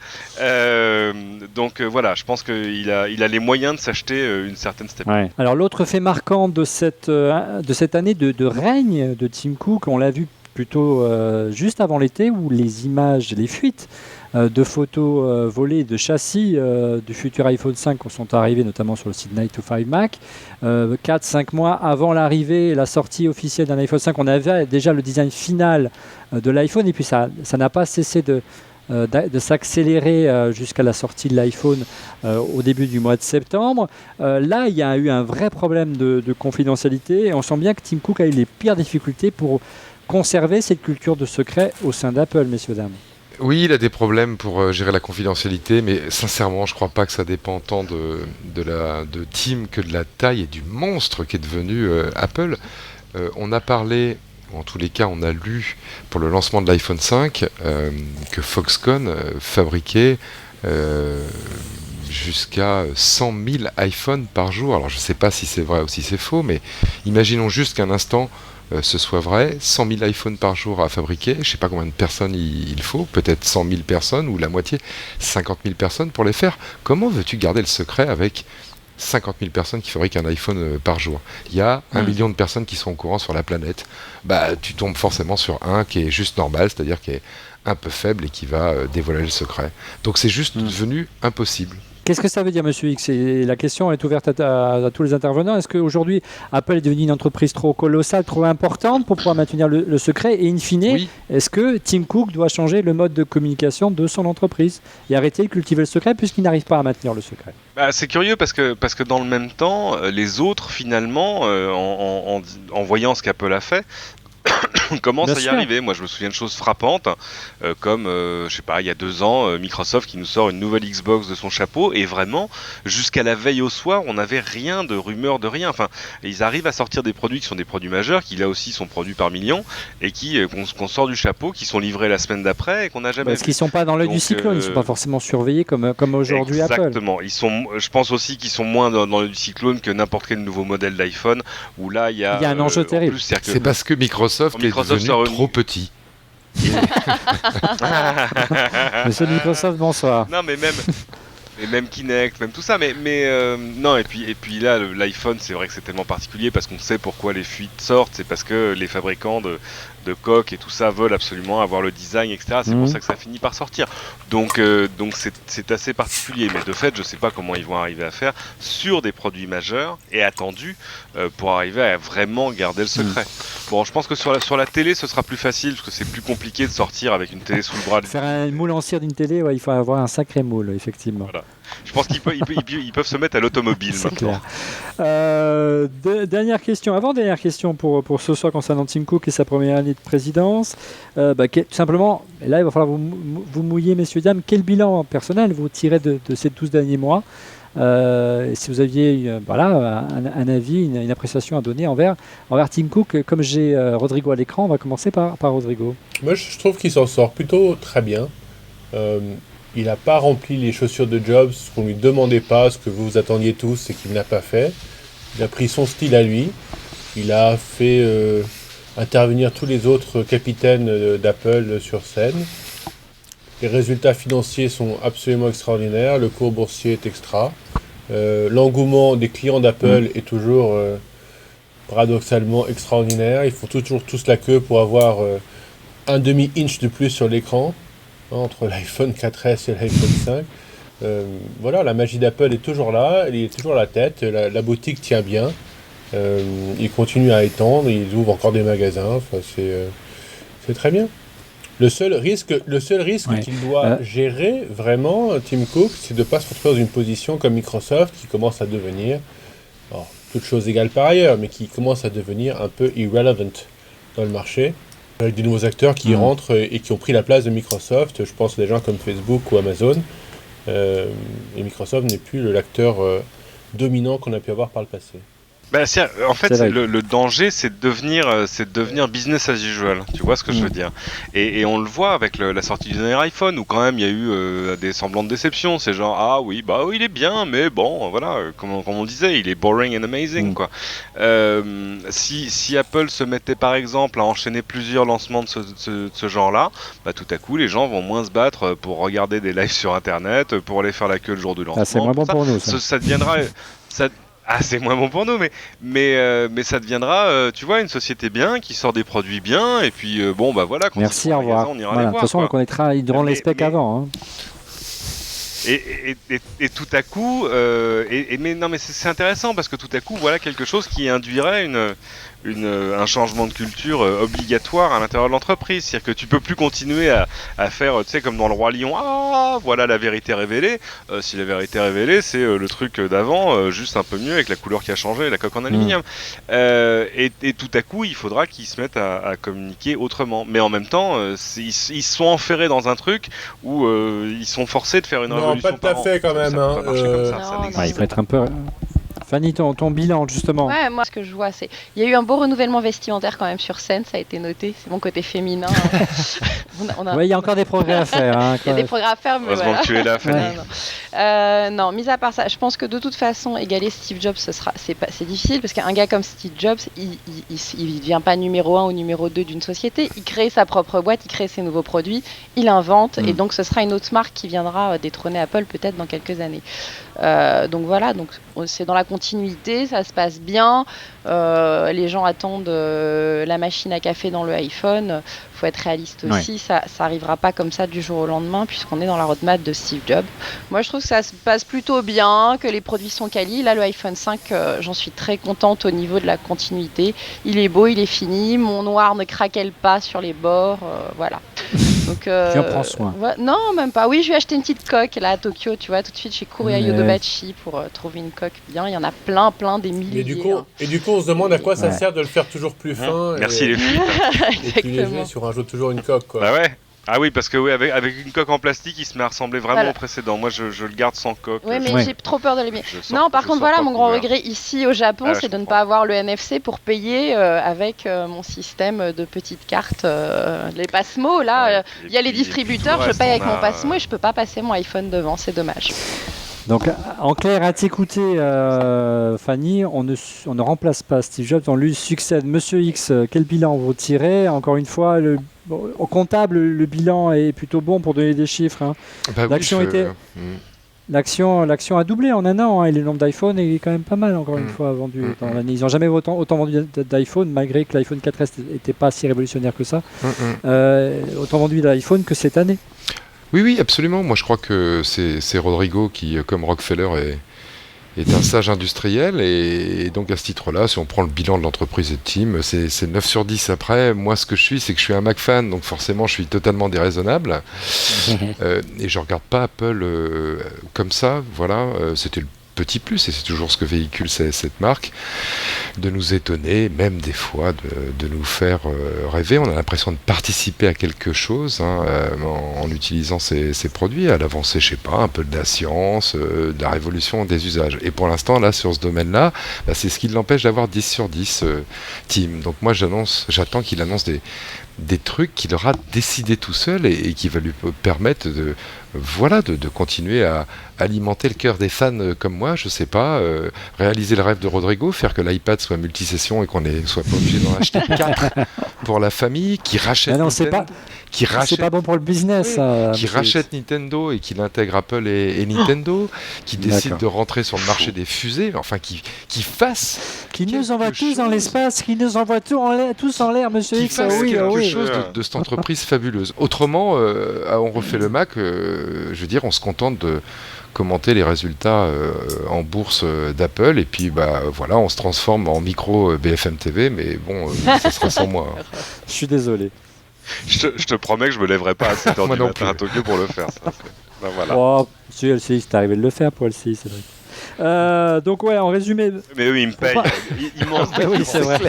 Donc voilà, je pense qu'il a les moyens de s'acheter une certaine stabilité. Ouais. Alors l'autre fait marquant de cette année de règne de Tim Cook, on l'a vu plutôt juste avant l'été, où les images, les fuites de photos volées de châssis du futur iPhone 5 qui sont arrivés notamment sur le site 9to5 Mac. 4-5 mois avant l'arrivée et la sortie officielle d'un iPhone 5, on avait déjà le design final de l'iPhone et puis ça n'a pas cessé de s'accélérer jusqu'à la sortie de l'iPhone au début du mois de septembre. Là, il y a eu un vrai problème de confidentialité et on sent bien que Tim Cook a eu les pires difficultés pour conserver cette culture de secret au sein d'Apple, messieurs, dames. Oui, il a des problèmes pour gérer la confidentialité, mais sincèrement, je ne crois pas que ça dépend tant de Tim que de la taille et du monstre qu'est devenu Apple. On a parlé... En tous les cas, on a lu pour le lancement de l'iPhone 5 que Foxconn fabriquait jusqu'à 100 000 iPhones par jour. Alors je ne sais pas si c'est vrai ou si c'est faux, mais imaginons juste qu'un instant ce soit vrai. 100 000 iPhones par jour à fabriquer. Je ne sais pas combien de personnes il faut, peut-être 100 000 personnes ou la moitié, 50 000 personnes pour les faire. Comment veux-tu garder le secret avec 50 000 personnes qui fabriquent un iPhone par jour? Il y a 1 million de personnes qui sont au courant sur la planète. Tu tombes forcément sur un qui est juste normal, c'est-à-dire qui est un peu faible et qui va dévoiler le secret. Donc c'est juste devenu impossible. Qu'est-ce que ça veut dire, Monsieur X? Et la question est ouverte à tous les intervenants. Est-ce qu'aujourd'hui, Apple est devenue une entreprise trop colossale, trop importante pour pouvoir maintenir le secret? Et in fine, est-ce que Tim Cook doit changer le mode de communication de son entreprise et arrêter de cultiver le secret puisqu'il n'arrive pas à maintenir le secret? C'est curieux parce que dans le même temps, les autres, finalement, en voyant ce qu'Apple a fait, commence à y arriver. Moi, je me souviens de choses frappantes, comme, je sais pas, il y a 2 ans, Microsoft qui nous sort une nouvelle Xbox de son chapeau, et vraiment, jusqu'à la veille au soir, on n'avait rien de rumeur de rien. Enfin, ils arrivent à sortir des produits qui sont des produits majeurs, qui là aussi sont produits par millions, et qu'on sort du chapeau, qui sont livrés la semaine d'après, et qu'on n'a jamais Parce qu'ils sont pas dans l'œil du cyclone, ils sont pas forcément surveillés comme aujourd'hui Apple. Exactement. Je pense aussi qu'ils sont moins dans l'œil du cyclone que n'importe quel nouveau modèle d'iPhone, où là, il y a un enjeu terrible. C'est parce que Microsoft est devenu trop petit. Monsieur Microsoft, bonsoir. Non, mais même Kinect, même tout ça, mais non, et puis là, l'iPhone, c'est vrai que c'est tellement particulier parce qu'on sait pourquoi les fuites sortent, c'est parce que les fabricants de coques et tout ça veulent absolument avoir le design, etc. C'est pour ça que ça finit par sortir. Donc c'est assez particulier, mais de fait, je sais pas comment ils vont arriver à faire sur des produits majeurs et attendus pour arriver à vraiment garder le secret. Bon, je pense que sur la télé, ce sera plus facile parce que c'est plus compliqué de sortir avec une télé sous le bras. Faire un moule en cire d'une télé, il faut avoir un sacré moule, effectivement. Voilà. Je pense qu'ils peuvent se mettre à l'automobile maintenant. Clair. Dernière question pour ce soir concernant Tim Cook et sa première année de présidence. Tout simplement, là il va falloir vous mouiller, messieurs, dames. Quel bilan personnel vous tirez de ces 12 derniers mois? Si vous aviez un avis, une appréciation à donner envers Tim Cook, comme j'ai Rodrigo à l'écran, on va commencer par Rodrigo. Moi je trouve qu'il s'en sort plutôt très bien. Il n'a pas rempli les chaussures de Jobs, ce qu'on ne lui demandait pas, ce que vous attendiez tous et qu'il n'a pas fait. Il a pris son style à lui. Il a fait intervenir tous les autres capitaines d'Apple sur scène. Les résultats financiers sont absolument extraordinaires. Le cours boursier est extra. L'engouement des clients d'Apple est toujours paradoxalement extraordinaire. Ils font toujours tous la queue pour avoir un demi-inch de plus sur l'écran, entre l'iPhone 4S et l'iPhone 5. Voilà, la magie d'Apple est toujours là, elle est toujours à la tête, la boutique tient bien, ils continuent à étendre, ils ouvrent encore des magasins, c'est très bien. Le seul risque qu'il doit gérer vraiment, Tim Cook, c'est de ne pas se retrouver dans une position comme Microsoft qui commence à devenir, alors, toutes choses égales par ailleurs, mais qui commence à devenir un peu irrelevant dans le marché. Avec des nouveaux acteurs qui rentrent et qui ont pris la place de Microsoft. Je pense à des gens comme Facebook ou Amazon. Et Microsoft n'est plus l'acteur dominant qu'on a pu avoir par le passé. En fait, le danger, c'est de devenir business as usual. Tu vois ce que je veux dire? Et on le voit avec la sortie du dernier iPhone, où quand même il y a eu des semblants de déception. C'est genre, oui, il est bien, mais bon, voilà, comme on disait, il est boring and amazing, quoi. Si Apple se mettait par exemple à enchaîner plusieurs lancements de ce genre-là, tout à coup, les gens vont moins se battre pour regarder des lives sur Internet, pour aller faire la queue le jour du lancement. C'est moins bon pour nous, ça. Ça deviendra... Ah, c'est moins bon pour nous, mais ça deviendra, tu vois, une société bien, qui sort des produits bien, et puis bon, bah voilà, quand Merci, ils au seront en revoir. magasin, on ira Voilà, les de voir. toute façon, on connaîtra, ils devront les specs avant. Hein. Et tout à coup, mais c'est intéressant parce que tout à coup, voilà quelque chose qui induirait un changement de culture obligatoire à l'intérieur de l'entreprise. C'est-à-dire que tu peux plus continuer à faire, tu sais, comme dans Le Roi Lion, ah, voilà la vérité révélée. Si la vérité révélée, c'est le truc d'avant, juste un peu mieux avec la couleur qui a changé, la coque en aluminium. Et tout à coup, il faudra qu'ils se mettent à communiquer autrement. Mais en même temps, ils sont enferrés dans un truc où ils sont forcés de faire une révolution. Non, pas tout à fait quand même. Ça peut pas marcher comme ça, Non, n'existe Il faut être un peu. Fanny, ton bilan, justement. Ouais, moi, ce que je vois, c'est. Il y a eu un beau renouvellement vestimentaire quand même sur scène, ça a été noté. C'est mon côté féminin. Ouais, il y a encore des progrès à faire. Hein, il y a des progrès à faire, mais Heureusement voilà. que tu es là, Fanny. Non, mis à part ça, je pense que de toute façon, égaler Steve Jobs, c'est difficile parce qu'un gars comme Steve Jobs, il devient pas numéro 1 ou numéro 2 d'une société. Il crée sa propre boîte, il crée ses nouveaux produits, il invente, et donc ce sera une autre marque qui viendra détrôner Apple peut-être dans quelques années. Donc voilà, donc c'est dans la continuité, ça se passe bien. Les gens attendent la machine à café dans le iPhone. Faut être réaliste aussi, ça arrivera pas comme ça du jour au lendemain puisqu'on est dans la roadmap de Steve Jobs. Moi je trouve que ça se passe plutôt bien, que les produits sont quali. Là le iPhone 5, j'en suis très contente au niveau de la continuité. Il est beau, il est fini, mon noir ne craquelle pas sur les bords, voilà. Donc, tu en prends soin. Non, même pas. Oui, je vais acheter une petite coque là à Tokyo, tu vois, tout de suite j'ai couru à Yodobashi pour trouver une coque bien. Il y en a plein, des milliers. Et du coup, on se demande à quoi ça sert de le faire toujours plus fin. Merci les filles. Et plus léger si on rajoute toujours une coque, quoi. Bah ouais. Ah oui, parce que oui, avec une coque en plastique, il se met à ressembler vraiment au précédent. Moi, je le garde sans coque. Oui, mais j'ai trop peur de l'aimer. Non, par contre, voilà, mon grand regret ici au Japon, c'est de ne pas avoir le NFC pour payer avec mon système de petites cartes. Les Passmo, là, il y a les distributeurs, je paye avec mon Passmo et je peux pas passer mon iPhone devant, c'est dommage. Donc, en clair, à t'écouter, Fanny, on ne remplace pas Steve Jobs, on lui succède. Monsieur X, quel bilan vous tirez? Encore une fois, au comptable, le bilan est plutôt bon pour donner des chiffres. Hein. Bah L'action a doublé en un an, hein, et le nombre d'iPhone est quand même pas mal, encore une fois, vendu dans l'année. Ils n'ont jamais autant vendu d'iPhone, malgré que l'iPhone 4S n'était pas si révolutionnaire que ça. Autant vendu d'iPhone que cette année. Oui, absolument. Moi, je crois que c'est Rodrigo qui, comme Rockefeller, est un sage industriel. Et donc, à ce titre-là, si on prend le bilan de l'entreprise et de Tim, c'est 9 sur 10. Après, moi, ce que je suis, c'est que je suis un Mac fan. Donc, forcément, je suis totalement déraisonnable. Et je ne regarde pas Apple comme ça. Voilà, c'était le petit plus, et c'est toujours ce que véhicule cette marque, de nous étonner, même des fois de nous faire rêver. On a l'impression de participer à quelque chose en utilisant ces produits, à l'avancée, je sais pas, un peu de la science, de la révolution des usages. Et pour l'instant, là, sur ce domaine-là, c'est ce qui l'empêche d'avoir 10 sur 10 Tim. Donc moi, j'attends qu'il annonce des trucs qu'il aura décidé tout seul et qui va lui permettre de continuer à alimenter le cœur des fans comme moi, je sais pas, réaliser le rêve de Rodrigo, faire que l'iPad soit multisession et qu'on soit pas obligé d'en acheter 4 pour la famille, qui rachète c'est pas bon pour le business. Qui rachète Nintendo et qui l'intègre Apple et Nintendo, qui décide de rentrer sur le marché des fusées, enfin qui fasse... Qui nous envoie tous dans l'espace, qui nous envoie tous en l'air, monsieur X. Quelque chose de cette entreprise fabuleuse. Autrement, on refait le Mac, je veux dire, on se contente de commenter les résultats en bourse d'Apple, et puis voilà, on se transforme en micro BFM TV, mais bon, ça sera sans moi. Hein. Je suis désolé. Je te promets que je me lèverai pas à 7h du matin à Tokyo pour le faire. Voilà. Oh, si LCI, c'est arrivé de le faire pour LCI, c'est vrai. Donc ouais, en résumé... Mais eux, ils me payent. Ils m'ont oui, c'est vrai.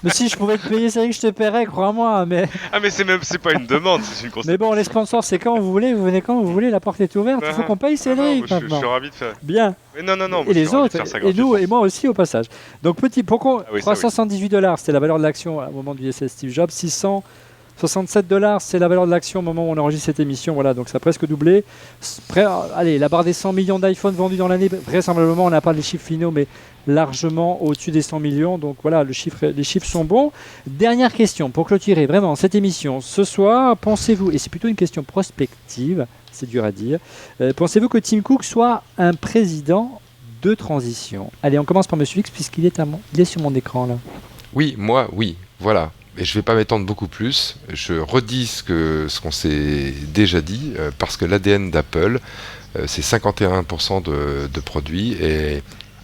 Mais si je pouvais te payer, c'est vrai que je te paierais, crois-moi. Mais... Ah, mais c'est pas une demande, c'est une constatation. Mais bon, les sponsors, c'est quand vous voulez, vous venez quand vous voulez, la porte est ouverte, il faut qu'on paye Cédric maintenant. Je suis ravi de faire. Bien. Mais non. Et les autres, et nous, et moi aussi au passage. Donc pourquoi oui, $378, c'était la valeur de l'action au moment du ISS Steve Jobs, $667, c'est la valeur de l'action au moment où on enregistre cette émission. Voilà, donc ça a presque doublé. Allez, la barre des 100 millions d'iPhone vendus dans l'année, vraisemblablement, on n'a pas les chiffres finaux, mais largement au-dessus des 100 millions. Donc voilà, les chiffres sont bons. Dernière question, pour clôturer vraiment cette émission. Ce soir, pensez-vous, et c'est plutôt une question prospective, c'est dur à dire, pensez-vous que Tim Cook soit un président de transition. Allez, on commence par Monsieur X puisqu'il est, il est sur mon écran là. Oui, voilà. Et je ne vais pas m'étendre beaucoup plus. Je redis ce qu'on s'est déjà dit, parce que l'ADN d'Apple, c'est 51% de produits, et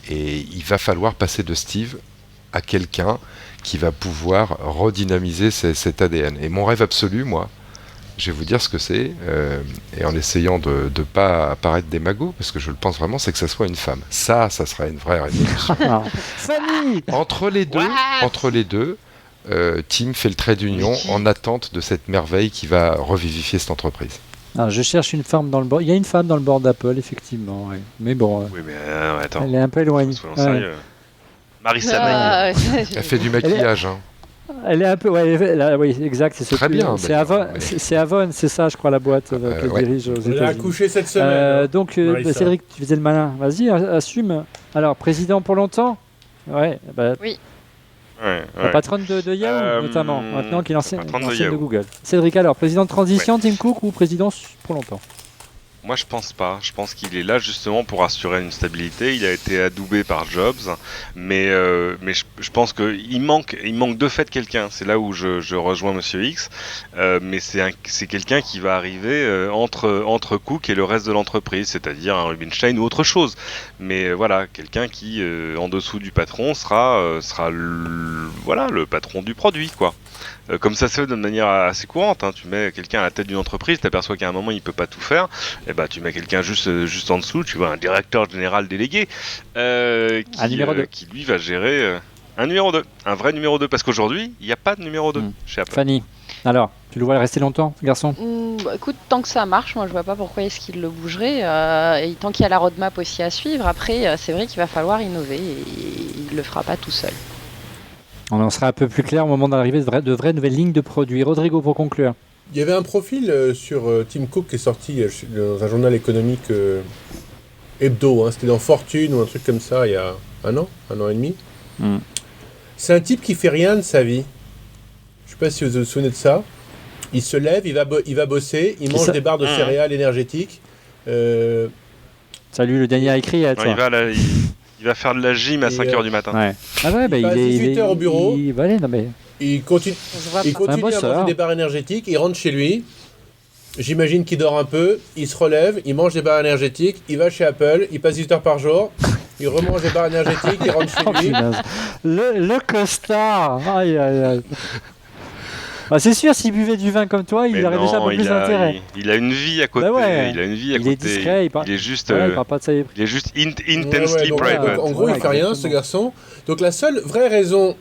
il va falloir passer de Steve à quelqu'un qui va pouvoir redynamiser cet ADN. Et mon rêve absolu, moi, je vais vous dire ce que c'est, et en essayant de ne pas apparaître démago, parce que je le pense vraiment, c'est que ça soit une femme. Ça serait une vraie révolution. Fanny Entre les deux, Tim fait le trait d'union en attente de cette merveille qui va revivifier cette entreprise. Ah, je cherche une femme dans le board. Il y a une femme dans le board d'Apple, effectivement. Ouais. Mais bon, Oui, mais attends. elle est un peu éloignée. Soyons sérieux. Marissa Mayer. Elle fait du maquillage. Elle est un peu, oui, exact. C'est très bien. C'est Avon, c'est Avon, c'est ça, je crois, la boîte que dirige aux États-Unis. Elle a accouché cette semaine. Donc, Cédric, tu faisais le malin. Vas-y, assume. Alors, président pour longtemps. Ouais. Oui. La patronne de Yahoo, notamment, maintenant qu'il est ancienne de Google. Cédric, alors, président de transition, Tim Cook, ou président pour longtemps? Moi, je pense pas. Je pense qu'il est là justement pour assurer une stabilité. Il a été adoubé par Jobs, mais je pense qu'il manque de fait quelqu'un. C'est là où je rejoins Monsieur X. Mais c'est quelqu'un qui va arriver entre Cook et le reste de l'entreprise, c'est-à-dire un Rubinstein ou autre chose. Mais voilà, quelqu'un qui en dessous du patron sera le patron du produit, quoi. Comme ça se fait de manière assez courante, hein. Tu mets quelqu'un à la tête d'une entreprise, t'aperçois qu'à un moment il peut pas tout faire, et bah tu mets quelqu'un juste en dessous, tu vois un directeur général délégué qui lui va gérer un numéro 2, un vrai numéro 2, parce qu'aujourd'hui il n'y a pas de numéro 2 chez Apple. Fanny, alors tu le vois rester longtemps, garçon? Écoute, tant que ça marche, moi je vois pas pourquoi est-ce qu'il le bougerait, et tant qu'il y a la roadmap aussi à suivre, après c'est vrai qu'il va falloir innover, et il le fera pas tout seul. On en sera un peu plus clair au moment d'arrivée de vraies nouvelles lignes de produits. Rodrigo, pour conclure. Il y avait un profil sur Tim Cook qui est sorti dans un journal économique hebdo, hein, c'était dans Fortune ou un truc comme ça il y a un an et demi. C'est un type qui fait rien de sa vie. Je sais pas si vous vous souvenez de ça. Il se lève, il va bosser, il mange des barres de céréales énergétiques. Salut, le dernier a écrit. Il va faire de la gym à 5h du matin. Ouais. Ah ouais, il passe 18h au bureau. Il continue à manger des barres énergétiques, il rentre chez lui. J'imagine qu'il dort un peu, il se relève, il mange des barres énergétiques, il va chez Apple, il passe 18 heures par jour, il remange des barres énergétiques, il rentre chez lui. Le costard. Aïe, aïe, aïe. Bah, c'est sûr, s'il buvait du vin comme toi, il aurait déjà un peu plus d'intérêt. Il a une vie à côté. Il est discret, il est juste, parle pas de ça. Il est juste intensely private. En gros, il fait rien, ce garçon. Donc la seule vraie raison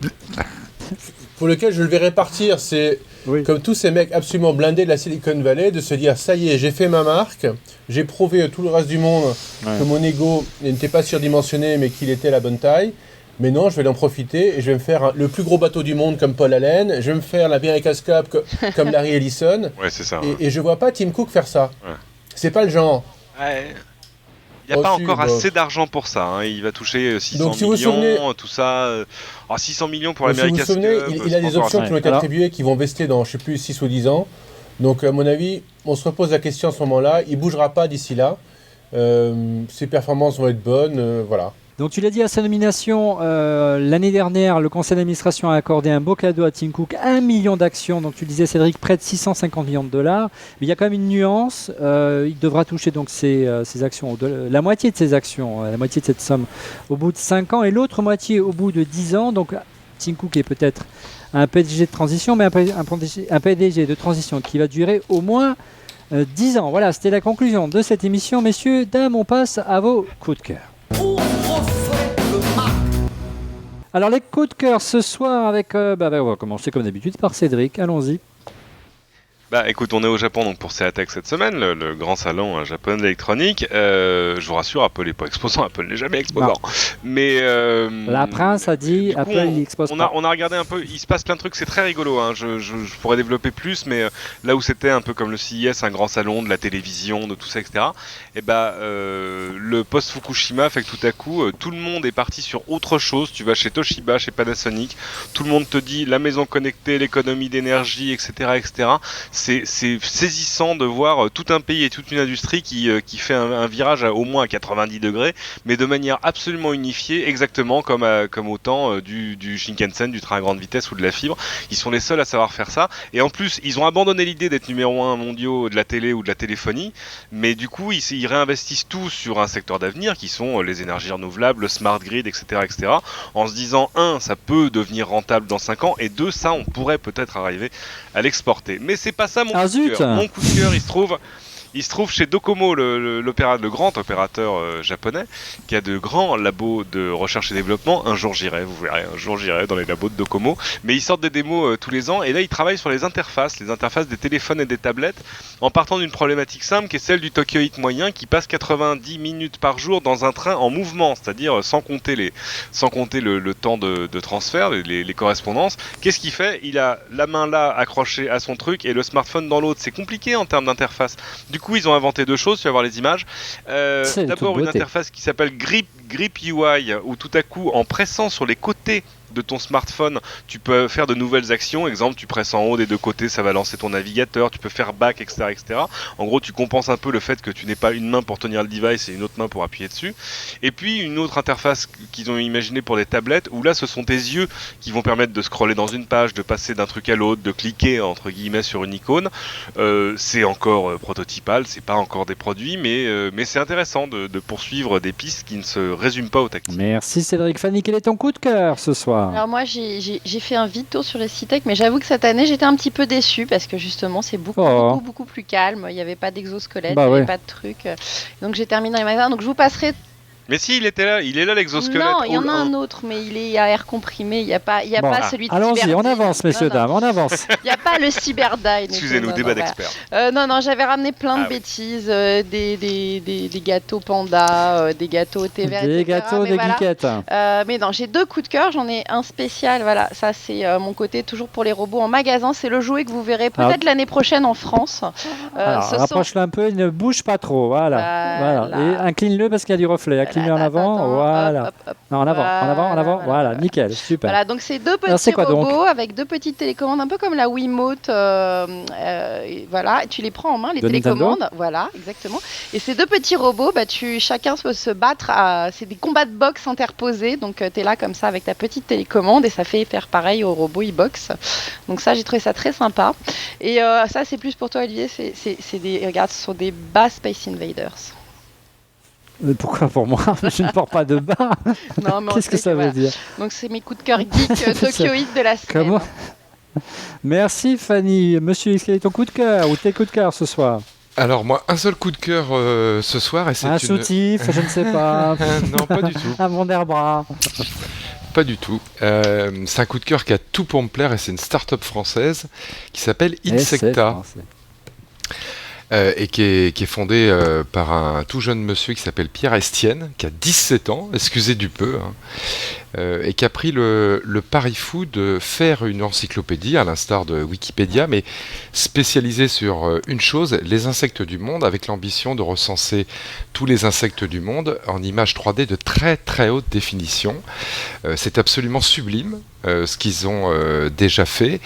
pour laquelle je le verrais partir, c'est comme tous ces mecs absolument blindés de la Silicon Valley, de se dire ça y est, j'ai fait ma marque, j'ai prouvé à tout le reste du monde que mon ego n'était pas surdimensionné, mais qu'il était à la bonne taille. Mais non, je vais en profiter et je vais me faire le plus gros bateau du monde comme Paul Allen. Je vais me faire l'America's Cup comme Larry Ellison. Ouais, c'est ça. Et je vois pas Tim Cook faire ça. Ouais. C'est pas le genre. Ouais. Il n'y a pas encore assez d'argent pour ça. Hein. Il va toucher 600 millions, tout ça. 600 millions pour l'America's Cup. Il a des options qui ont été attribuées qui vont vester dans, je sais plus, 6 ou 10 ans. Donc, à mon avis, on se repose la question à ce moment-là. Il bougera pas d'ici là. Ses performances vont être bonnes. Voilà. Donc tu l'as dit à sa nomination, l'année dernière, le conseil d'administration a accordé un beau cadeau à Tim Cook, 1 million d'actions, donc tu le disais Cédric, près de 650 millions de dollars. Mais il y a quand même une nuance, il devra toucher donc ses actions, la moitié de ses actions, la moitié de cette somme au bout de 5 ans et l'autre moitié au bout de 10 ans. Donc Tim Cook est peut-être un PDG de transition, mais un PDG de transition qui va durer au moins 10 ans. Voilà, c'était la conclusion de cette émission. Messieurs, dames, on passe à vos coups de cœur. Alors les coups de cœur ce soir avec, on va commencer comme d'habitude par Cédric, allons-y. Bah écoute, on est au Japon donc pour CEATEC cette semaine, le grand salon japonais d'électronique. Je vous rassure, Apple n'est pas exposant, Apple n'est jamais exposant. Non. Mais la Prince a dit coup, Apple il expose pas. On a regardé un peu, il se passe plein de trucs, c'est très rigolo. Hein. Je pourrais développer plus, mais là où c'était un peu comme le CES, un grand salon de la télévision, de tout ça, etc. Et le post-Fukushima fait que tout à coup, tout le monde est parti sur autre chose. Tu vas chez Toshiba, chez Panasonic, tout le monde te dit la maison connectée, l'économie d'énergie, etc., etc. c'est saisissant de voir tout un pays et toute une industrie qui fait un virage au moins à 90 degrés, mais de manière absolument unifiée, exactement comme au temps du Shinkansen, du train à grande vitesse ou de la fibre. Ils sont les seuls à savoir faire ça. Et en plus, ils ont abandonné l'idée d'être numéro 1 mondiaux de la télé ou de la téléphonie, mais du coup, ils réinvestissent tout sur un secteur d'avenir qui sont les énergies renouvelables, le smart grid, etc., etc., en se disant, 1, ça peut devenir rentable dans 5 ans, et 2, ça, on pourrait peut-être arriver à l'exporter. Mais c'est pas ça mon coup de cœur. Mon coup de cœur, il se trouve chez Docomo, le grand opérateur japonais, qui a de grands labos de recherche et développement. Un jour j'irai, vous verrez, dans les labos de Docomo. Mais ils sortent des démos tous les ans, et là ils travaillent sur les interfaces des téléphones et des tablettes, en partant d'une problématique simple qui est celle du tokyoïte moyen qui passe 90 minutes par jour dans un train en mouvement, c'est-à-dire sans compter le temps de transfert, les correspondances. Qu'est-ce qu'il fait? Il a la main là accrochée à son truc et le smartphone dans l'autre. C'est compliqué en termes d'interface. Du coup, ils ont inventé 2 choses, tu vas voir les images. D'abord, une interface qui s'appelle Grip UI, où tout à coup, en pressant sur les côtés de ton smartphone, tu peux faire de nouvelles actions. Exemple, tu presses en haut des 2 côtés, ça va lancer ton navigateur, tu peux faire back, etc., etc. En gros, tu compenses un peu le fait que tu n'aies pas une main pour tenir le device et une autre main pour appuyer dessus. Et puis, une autre interface qu'ils ont imaginée pour les tablettes, où là, ce sont tes yeux qui vont permettre de scroller dans une page, de passer d'un truc à l'autre, de cliquer, entre guillemets, sur une icône. C'est encore prototypal, c'est pas encore des produits, mais c'est intéressant de poursuivre des pistes qui ne se résument pas au tactile. Merci Cédric. Fanny, quel est ton coup de cœur ce soir? Alors moi j'ai fait un vite tour sur les Citec, mais j'avoue que cette année j'étais un petit peu déçue parce que justement c'est beaucoup plus calme. Il n'y avait pas d'exosquelette, il n'y avait pas de truc. Donc j'ai terminé dans les magasins. Donc je vous passerai. Mais si, il est là l'exosquelette. Non, il y en a un autre, mais il est à air comprimé. Il n'y a pas celui de allons-y, Cyberdyne. on avance, messieurs, dames, on avance. Il n'y a pas le Cyberdyne. Excusez-nous, débat d'experts. Non, j'avais ramené plein de bêtises, des gâteaux panda, des gâteaux au thé vert, des etc. gâteaux de geekette. Mais non, j'ai 2 coups de cœur. J'en ai un spécial. Voilà, ça c'est mon côté toujours pour les robots en magasin. C'est le jouet que vous verrez peut-être l'année prochaine en France. Rapproche-le un peu, il ne bouge pas trop. Voilà. Et incline-le parce qu'il y a du reflet. Incline-le en avant. Voilà. Hop. Non, en avant. Voilà, nickel, super. Voilà, donc c'est 2 petits robots avec 2 petites télécommandes, un peu comme la Wiimote. Voilà, et tu les prends en main, les télécommandes. Nintendo. Voilà, exactement. Et ces 2 petits robots, chacun peut se battre. C'est des combats de boxe interposés. Donc tu es là comme ça avec ta petite télécommande et ça fait faire pareil au robot e-box. Donc ça, j'ai trouvé ça très sympa. Et ça, c'est plus pour toi, Olivier. Regarde, ce sont des bas Space Invaders. Mais pourquoi pour moi? Je ne porte pas de bas. Qu'est-ce que ça veut dire? Donc c'est mes coups de cœur geek tokyoïdes de la semaine. Comment? Merci Fanny. Monsieur X, quel est ton coup de cœur ou tes coups de cœur ce soir? Alors moi, un seul coup de cœur ce soir et c'est un soutif, je ne sais pas. Non, pas du tout. Un Wonderbra. Pas du tout. C'est un coup de cœur qui a tout pour me plaire et c'est une start-up française qui s'appelle Insecta. Et qui est fondé par un tout jeune monsieur qui s'appelle Pierre Estienne, qui a 17 ans, excusez du peu, et qui a pris le pari fou de faire une encyclopédie, à l'instar de Wikipédia, mais spécialisée sur une chose, les insectes du monde, avec l'ambition de recenser tous les insectes du monde en images 3D de très très haute définition. C'est absolument sublime ce qu'ils ont déjà fait.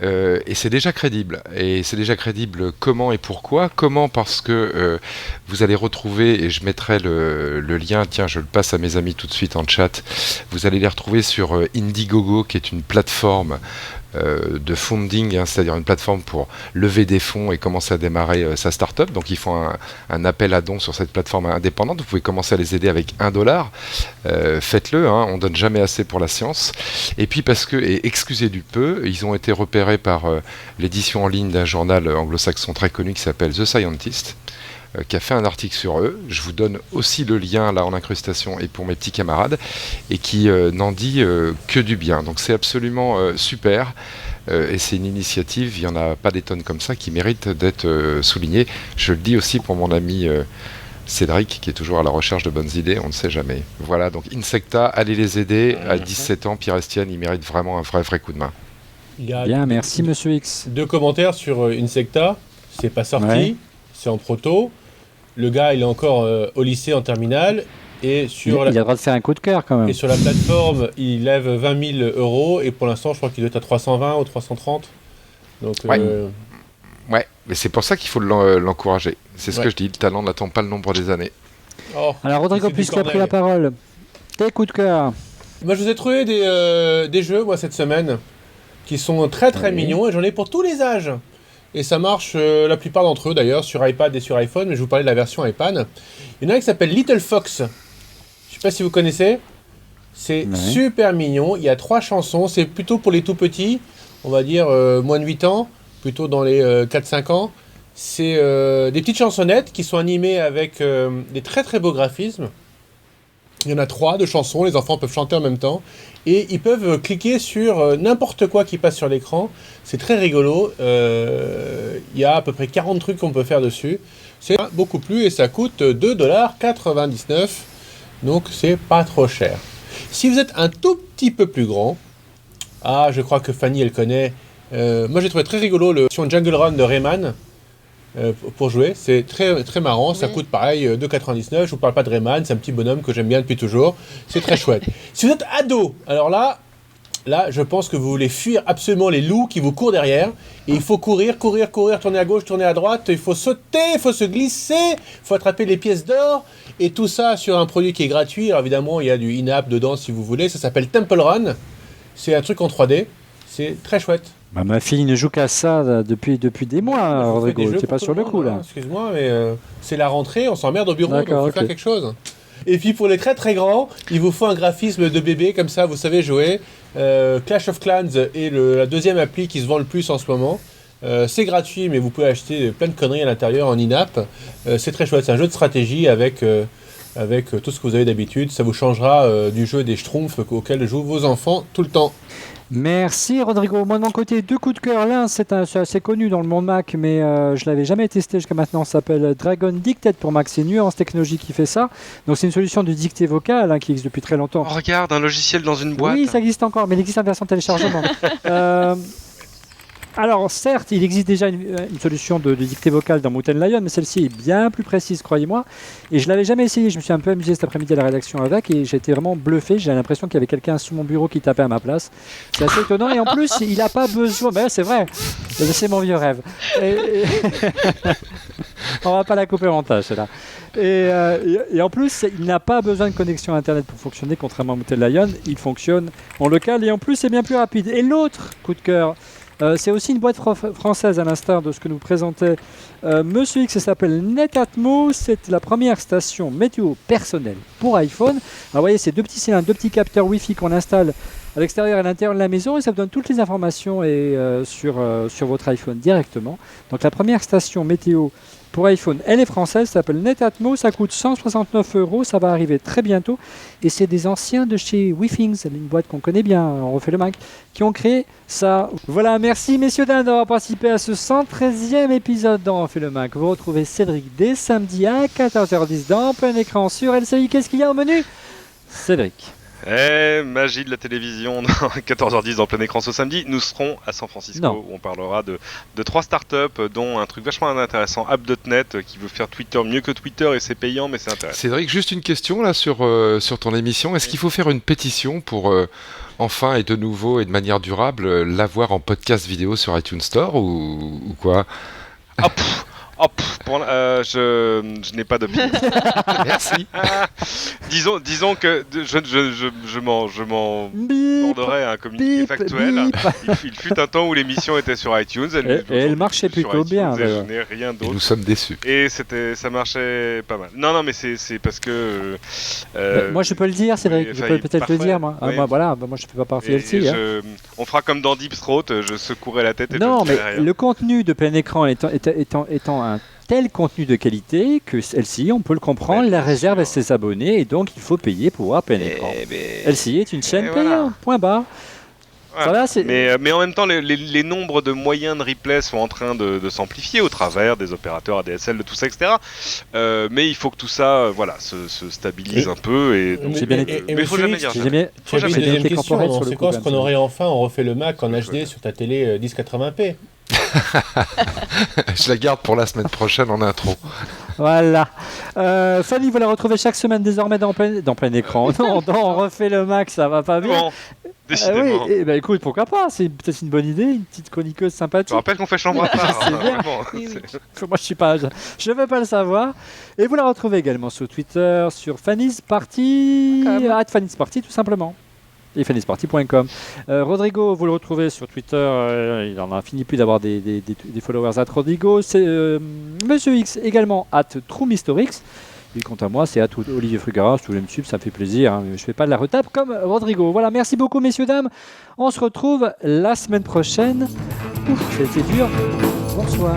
Et c'est déjà crédible. Et c'est déjà crédible comment et pourquoi. Comment parce que vous allez retrouver, et je mettrai le lien, tiens, je le passe à mes amis tout de suite en chat, vous allez les retrouver sur Indiegogo, qui est une plateforme de funding, c'est-à-dire une plateforme pour lever des fonds et commencer à démarrer sa start-up. Donc ils font un appel à dons sur cette plateforme indépendante. Vous pouvez commencer à les aider avec $1. Faites-le, on donne jamais assez pour la science. Et puis parce que, et excusez du peu, ils ont été repérés par l'édition en ligne d'un journal anglo-saxon très connu qui s'appelle The Scientist, qui a fait un article sur eux. Je vous donne aussi le lien là en incrustation et pour mes petits camarades, et qui n'en dit que du bien. Donc c'est absolument super, et c'est une initiative, il n'y en a pas des tonnes comme ça, qui mérite d'être soulignée. Je le dis aussi pour mon ami Cédric, qui est toujours à la recherche de bonnes idées, on ne sait jamais. Voilà, donc Insecta, allez les aider. À 17 ans, Pierre Estienne, il mérite vraiment un vrai coup de main. Bien, merci Monsieur X. 2 commentaires sur Insecta. C'est pas sorti, c'est en proto. Le gars, il est encore au lycée en terminale. Et sur il a le droit de faire un coup de cœur quand même. Et sur la plateforme, il lève 20 000 €. Et pour l'instant, je crois qu'il doit être à 320 ou 330. Donc, Mais c'est pour ça qu'il faut l'encourager. C'est ce que je dis, le talent n'attend pas le nombre des années. Oh, alors Rodrigo, puisqu'il a pris la parole, tes coups de cœur. Moi, je vous ai trouvé des jeux, moi, cette semaine, qui sont très très mignons, et j'en ai pour tous les âges. Et ça marche, la plupart d'entre eux d'ailleurs, sur iPad et sur iPhone, mais je vous parlais de la version iPad. Il y en a un qui s'appelle Little Fox. Je sais pas si vous connaissez. C'est super mignon, il y a 3 chansons, c'est plutôt pour les tout petits, on va dire moins de 8 ans, plutôt dans les 4-5 ans. C'est des petites chansonnettes qui sont animées avec des très très beaux graphismes. Il y en a 3 de chansons, les enfants peuvent chanter en même temps. Et ils peuvent cliquer sur n'importe quoi qui passe sur l'écran. C'est très rigolo. Il y a à peu près 40 trucs qu'on peut faire dessus. C'est beaucoup plus et ça coûte 2,99$. Donc c'est pas trop cher. Si vous êtes un tout petit peu plus grand, je crois que Fanny elle connaît. Moi j'ai trouvé très rigolo le Jungle Run de Rayman. Pour jouer, c'est très, très marrant, ça coûte pareil 2,99$, je vous parle pas de Rayman, c'est un petit bonhomme que j'aime bien depuis toujours, c'est très chouette. Si vous êtes ado, alors là je pense que vous voulez fuir absolument les loups qui vous courent derrière, et il faut courir, tourner à gauche, tourner à droite, il faut sauter, il faut se glisser, il faut attraper les pièces d'or, et tout ça sur un produit qui est gratuit. Alors évidemment il y a du in-app dedans si vous voulez, ça s'appelle Temple Run, c'est un truc en 3D, c'est très chouette. Bah, ma fille ne joue qu'à ça depuis des mois, Rodrigo. Tu n'es pas sur le coup, là. Excuse-moi, mais c'est la rentrée, on s'emmerde au bureau, donc il faut faire quelque chose. Et puis pour les très très grands, il vous faut un graphisme de bébé, comme ça vous savez jouer. Clash of Clans est la deuxième appli qui se vend le plus en ce moment. C'est gratuit, mais vous pouvez acheter plein de conneries à l'intérieur en in-app. C'est très chouette, c'est un jeu de stratégie avec tout ce que vous avez d'habitude. Ça vous changera du jeu des schtroumpfs auxquels jouent vos enfants tout le temps. Merci Rodrigo. Moi de mon côté, 2 coups de cœur. L'un, c'est assez connu dans le monde Mac, mais je l'avais jamais testé jusqu'à maintenant. Ça s'appelle Dragon Dictate pour Mac. C'est Nuance Technologies qui fait ça. Donc c'est une solution de dictée vocale qui existe depuis très longtemps. Oh, regarde, un logiciel dans une boîte. Oui, ça existe encore, mais il existe en version téléchargement. Alors certes, il existe déjà une solution de dictée vocale dans Mountain Lion, mais celle-ci est bien plus précise, croyez-moi. Et je l'avais jamais essayé, je me suis un peu amusé cet après-midi à la rédaction avec, et j'ai été vraiment bluffé. J'ai l'impression qu'il y avait quelqu'un sous mon bureau qui tapait à ma place. C'est assez étonnant, et en plus, il n'a pas besoin... Mais c'est vrai, c'est mon vieux rêve. On va pas la couper en montage, celle-là. Et en plus, il n'a pas besoin de connexion Internet pour fonctionner, contrairement à Mountain Lion. Il fonctionne en local, et en plus, c'est bien plus rapide. Et l'autre coup de cœur... c'est aussi une boîte française à l'instar de ce que nous présentait Monsieur X, ça s'appelle Netatmo, c'est la première station météo personnelle pour iPhone. Alors vous voyez, c'est 2 petits cylindres, 2 petits capteurs Wi-Fi qu'on installe à l'extérieur et à l'intérieur de la maison, et ça vous donne toutes les informations sur votre iPhone directement. Donc la première station météo pour iPhone, elle est française, ça s'appelle Netatmo, ça coûte 169€, ça va arriver très bientôt, et c'est des anciens de chez WeThings, une boîte qu'on connaît bien, on refait le Mac, qui ont créé ça. Voilà, merci messieurs dames d'avoir participé à ce 113e épisode dans On fait le Mac. Vous retrouvez Cédric dès samedi à 14h10 dans plein écran sur LCI. Qu'est-ce qu'il y a au menu, Cédric? Magie de la télévision, 14h10 dans plein écran ce samedi. Nous serons à San Francisco où on parlera de 3 startups, dont un truc vachement intéressant, App.net, qui veut faire Twitter mieux que Twitter, et c'est payant, mais c'est intéressant. Cédric, juste une question là sur ton émission. Est-ce qu'il faut faire une pétition pour enfin et de nouveau et de manière durable l'avoir en podcast vidéo sur iTunes Store ou quoi? Je n'ai pas d'opinion. Merci. Disons que je m'en borderai un communiqué factuel. Il fut un temps où l'émission était sur iTunes. Elle marchait plutôt bien. Je n'ai rien d'autre. Et nous sommes déçus. Et ça marchait pas mal. Non, mais c'est parce que... moi, je peux le dire, Cédric. Je peux peut-être le dire, moi. Oui. Moi, je ne fais pas partie LCI. On fera comme dans Deep Throat, je secouerai la tête et non, je ne mais rien. Le contenu de plein écran étant un tel contenu de qualité que LCI, on peut le comprendre, la réserve à ses abonnés, et donc il faut payer pour voir plein écran. LCI est une chaîne payante, point barre. Voilà, mais en même temps, les nombres de moyens de replay sont en train de s'amplifier au travers des opérateurs ADSL, de tout ça, etc. Mais il faut que tout ça se stabilise un peu. Et donc, mais il faut jamais dire ça. Faut jamais dire une question. C'est quand qu'on aurait enfin refait le Mac en HD sur ta télé 1080p? Je la garde pour la semaine prochaine en intro. Voilà. Fanny, vous la retrouvez chaque semaine désormais dans plein écran. Non, on refait le Mac, ça va pas bien. Décidément. Oui, écoute, pourquoi pas, c'est peut-être une bonne idée, une petite chroniqueuse Je sympathique. te rappelle qu'on fait chambre à part. C'est bien. vraiment. Oui. Moi, je ne vais pas le savoir. Et vous la retrouvez également sur Twitter, sur Fanny's Party, @Fanny's Party tout simplement. Et fanny'sparty.com. Rodrigo, vous le retrouvez sur Twitter. Il en a fini plus d'avoir des followers @Rodrigo. C'est Monsieur X également @TrueMrX. Et quant à moi, c'est Olivier Frugara. Si vous voulez me suivre, ça me fait plaisir. Hein, mais je ne fais pas de la retape comme Rodrigo. Voilà, merci beaucoup, messieurs, dames. On se retrouve la semaine prochaine. Ouf, ça a été dur. Bonsoir.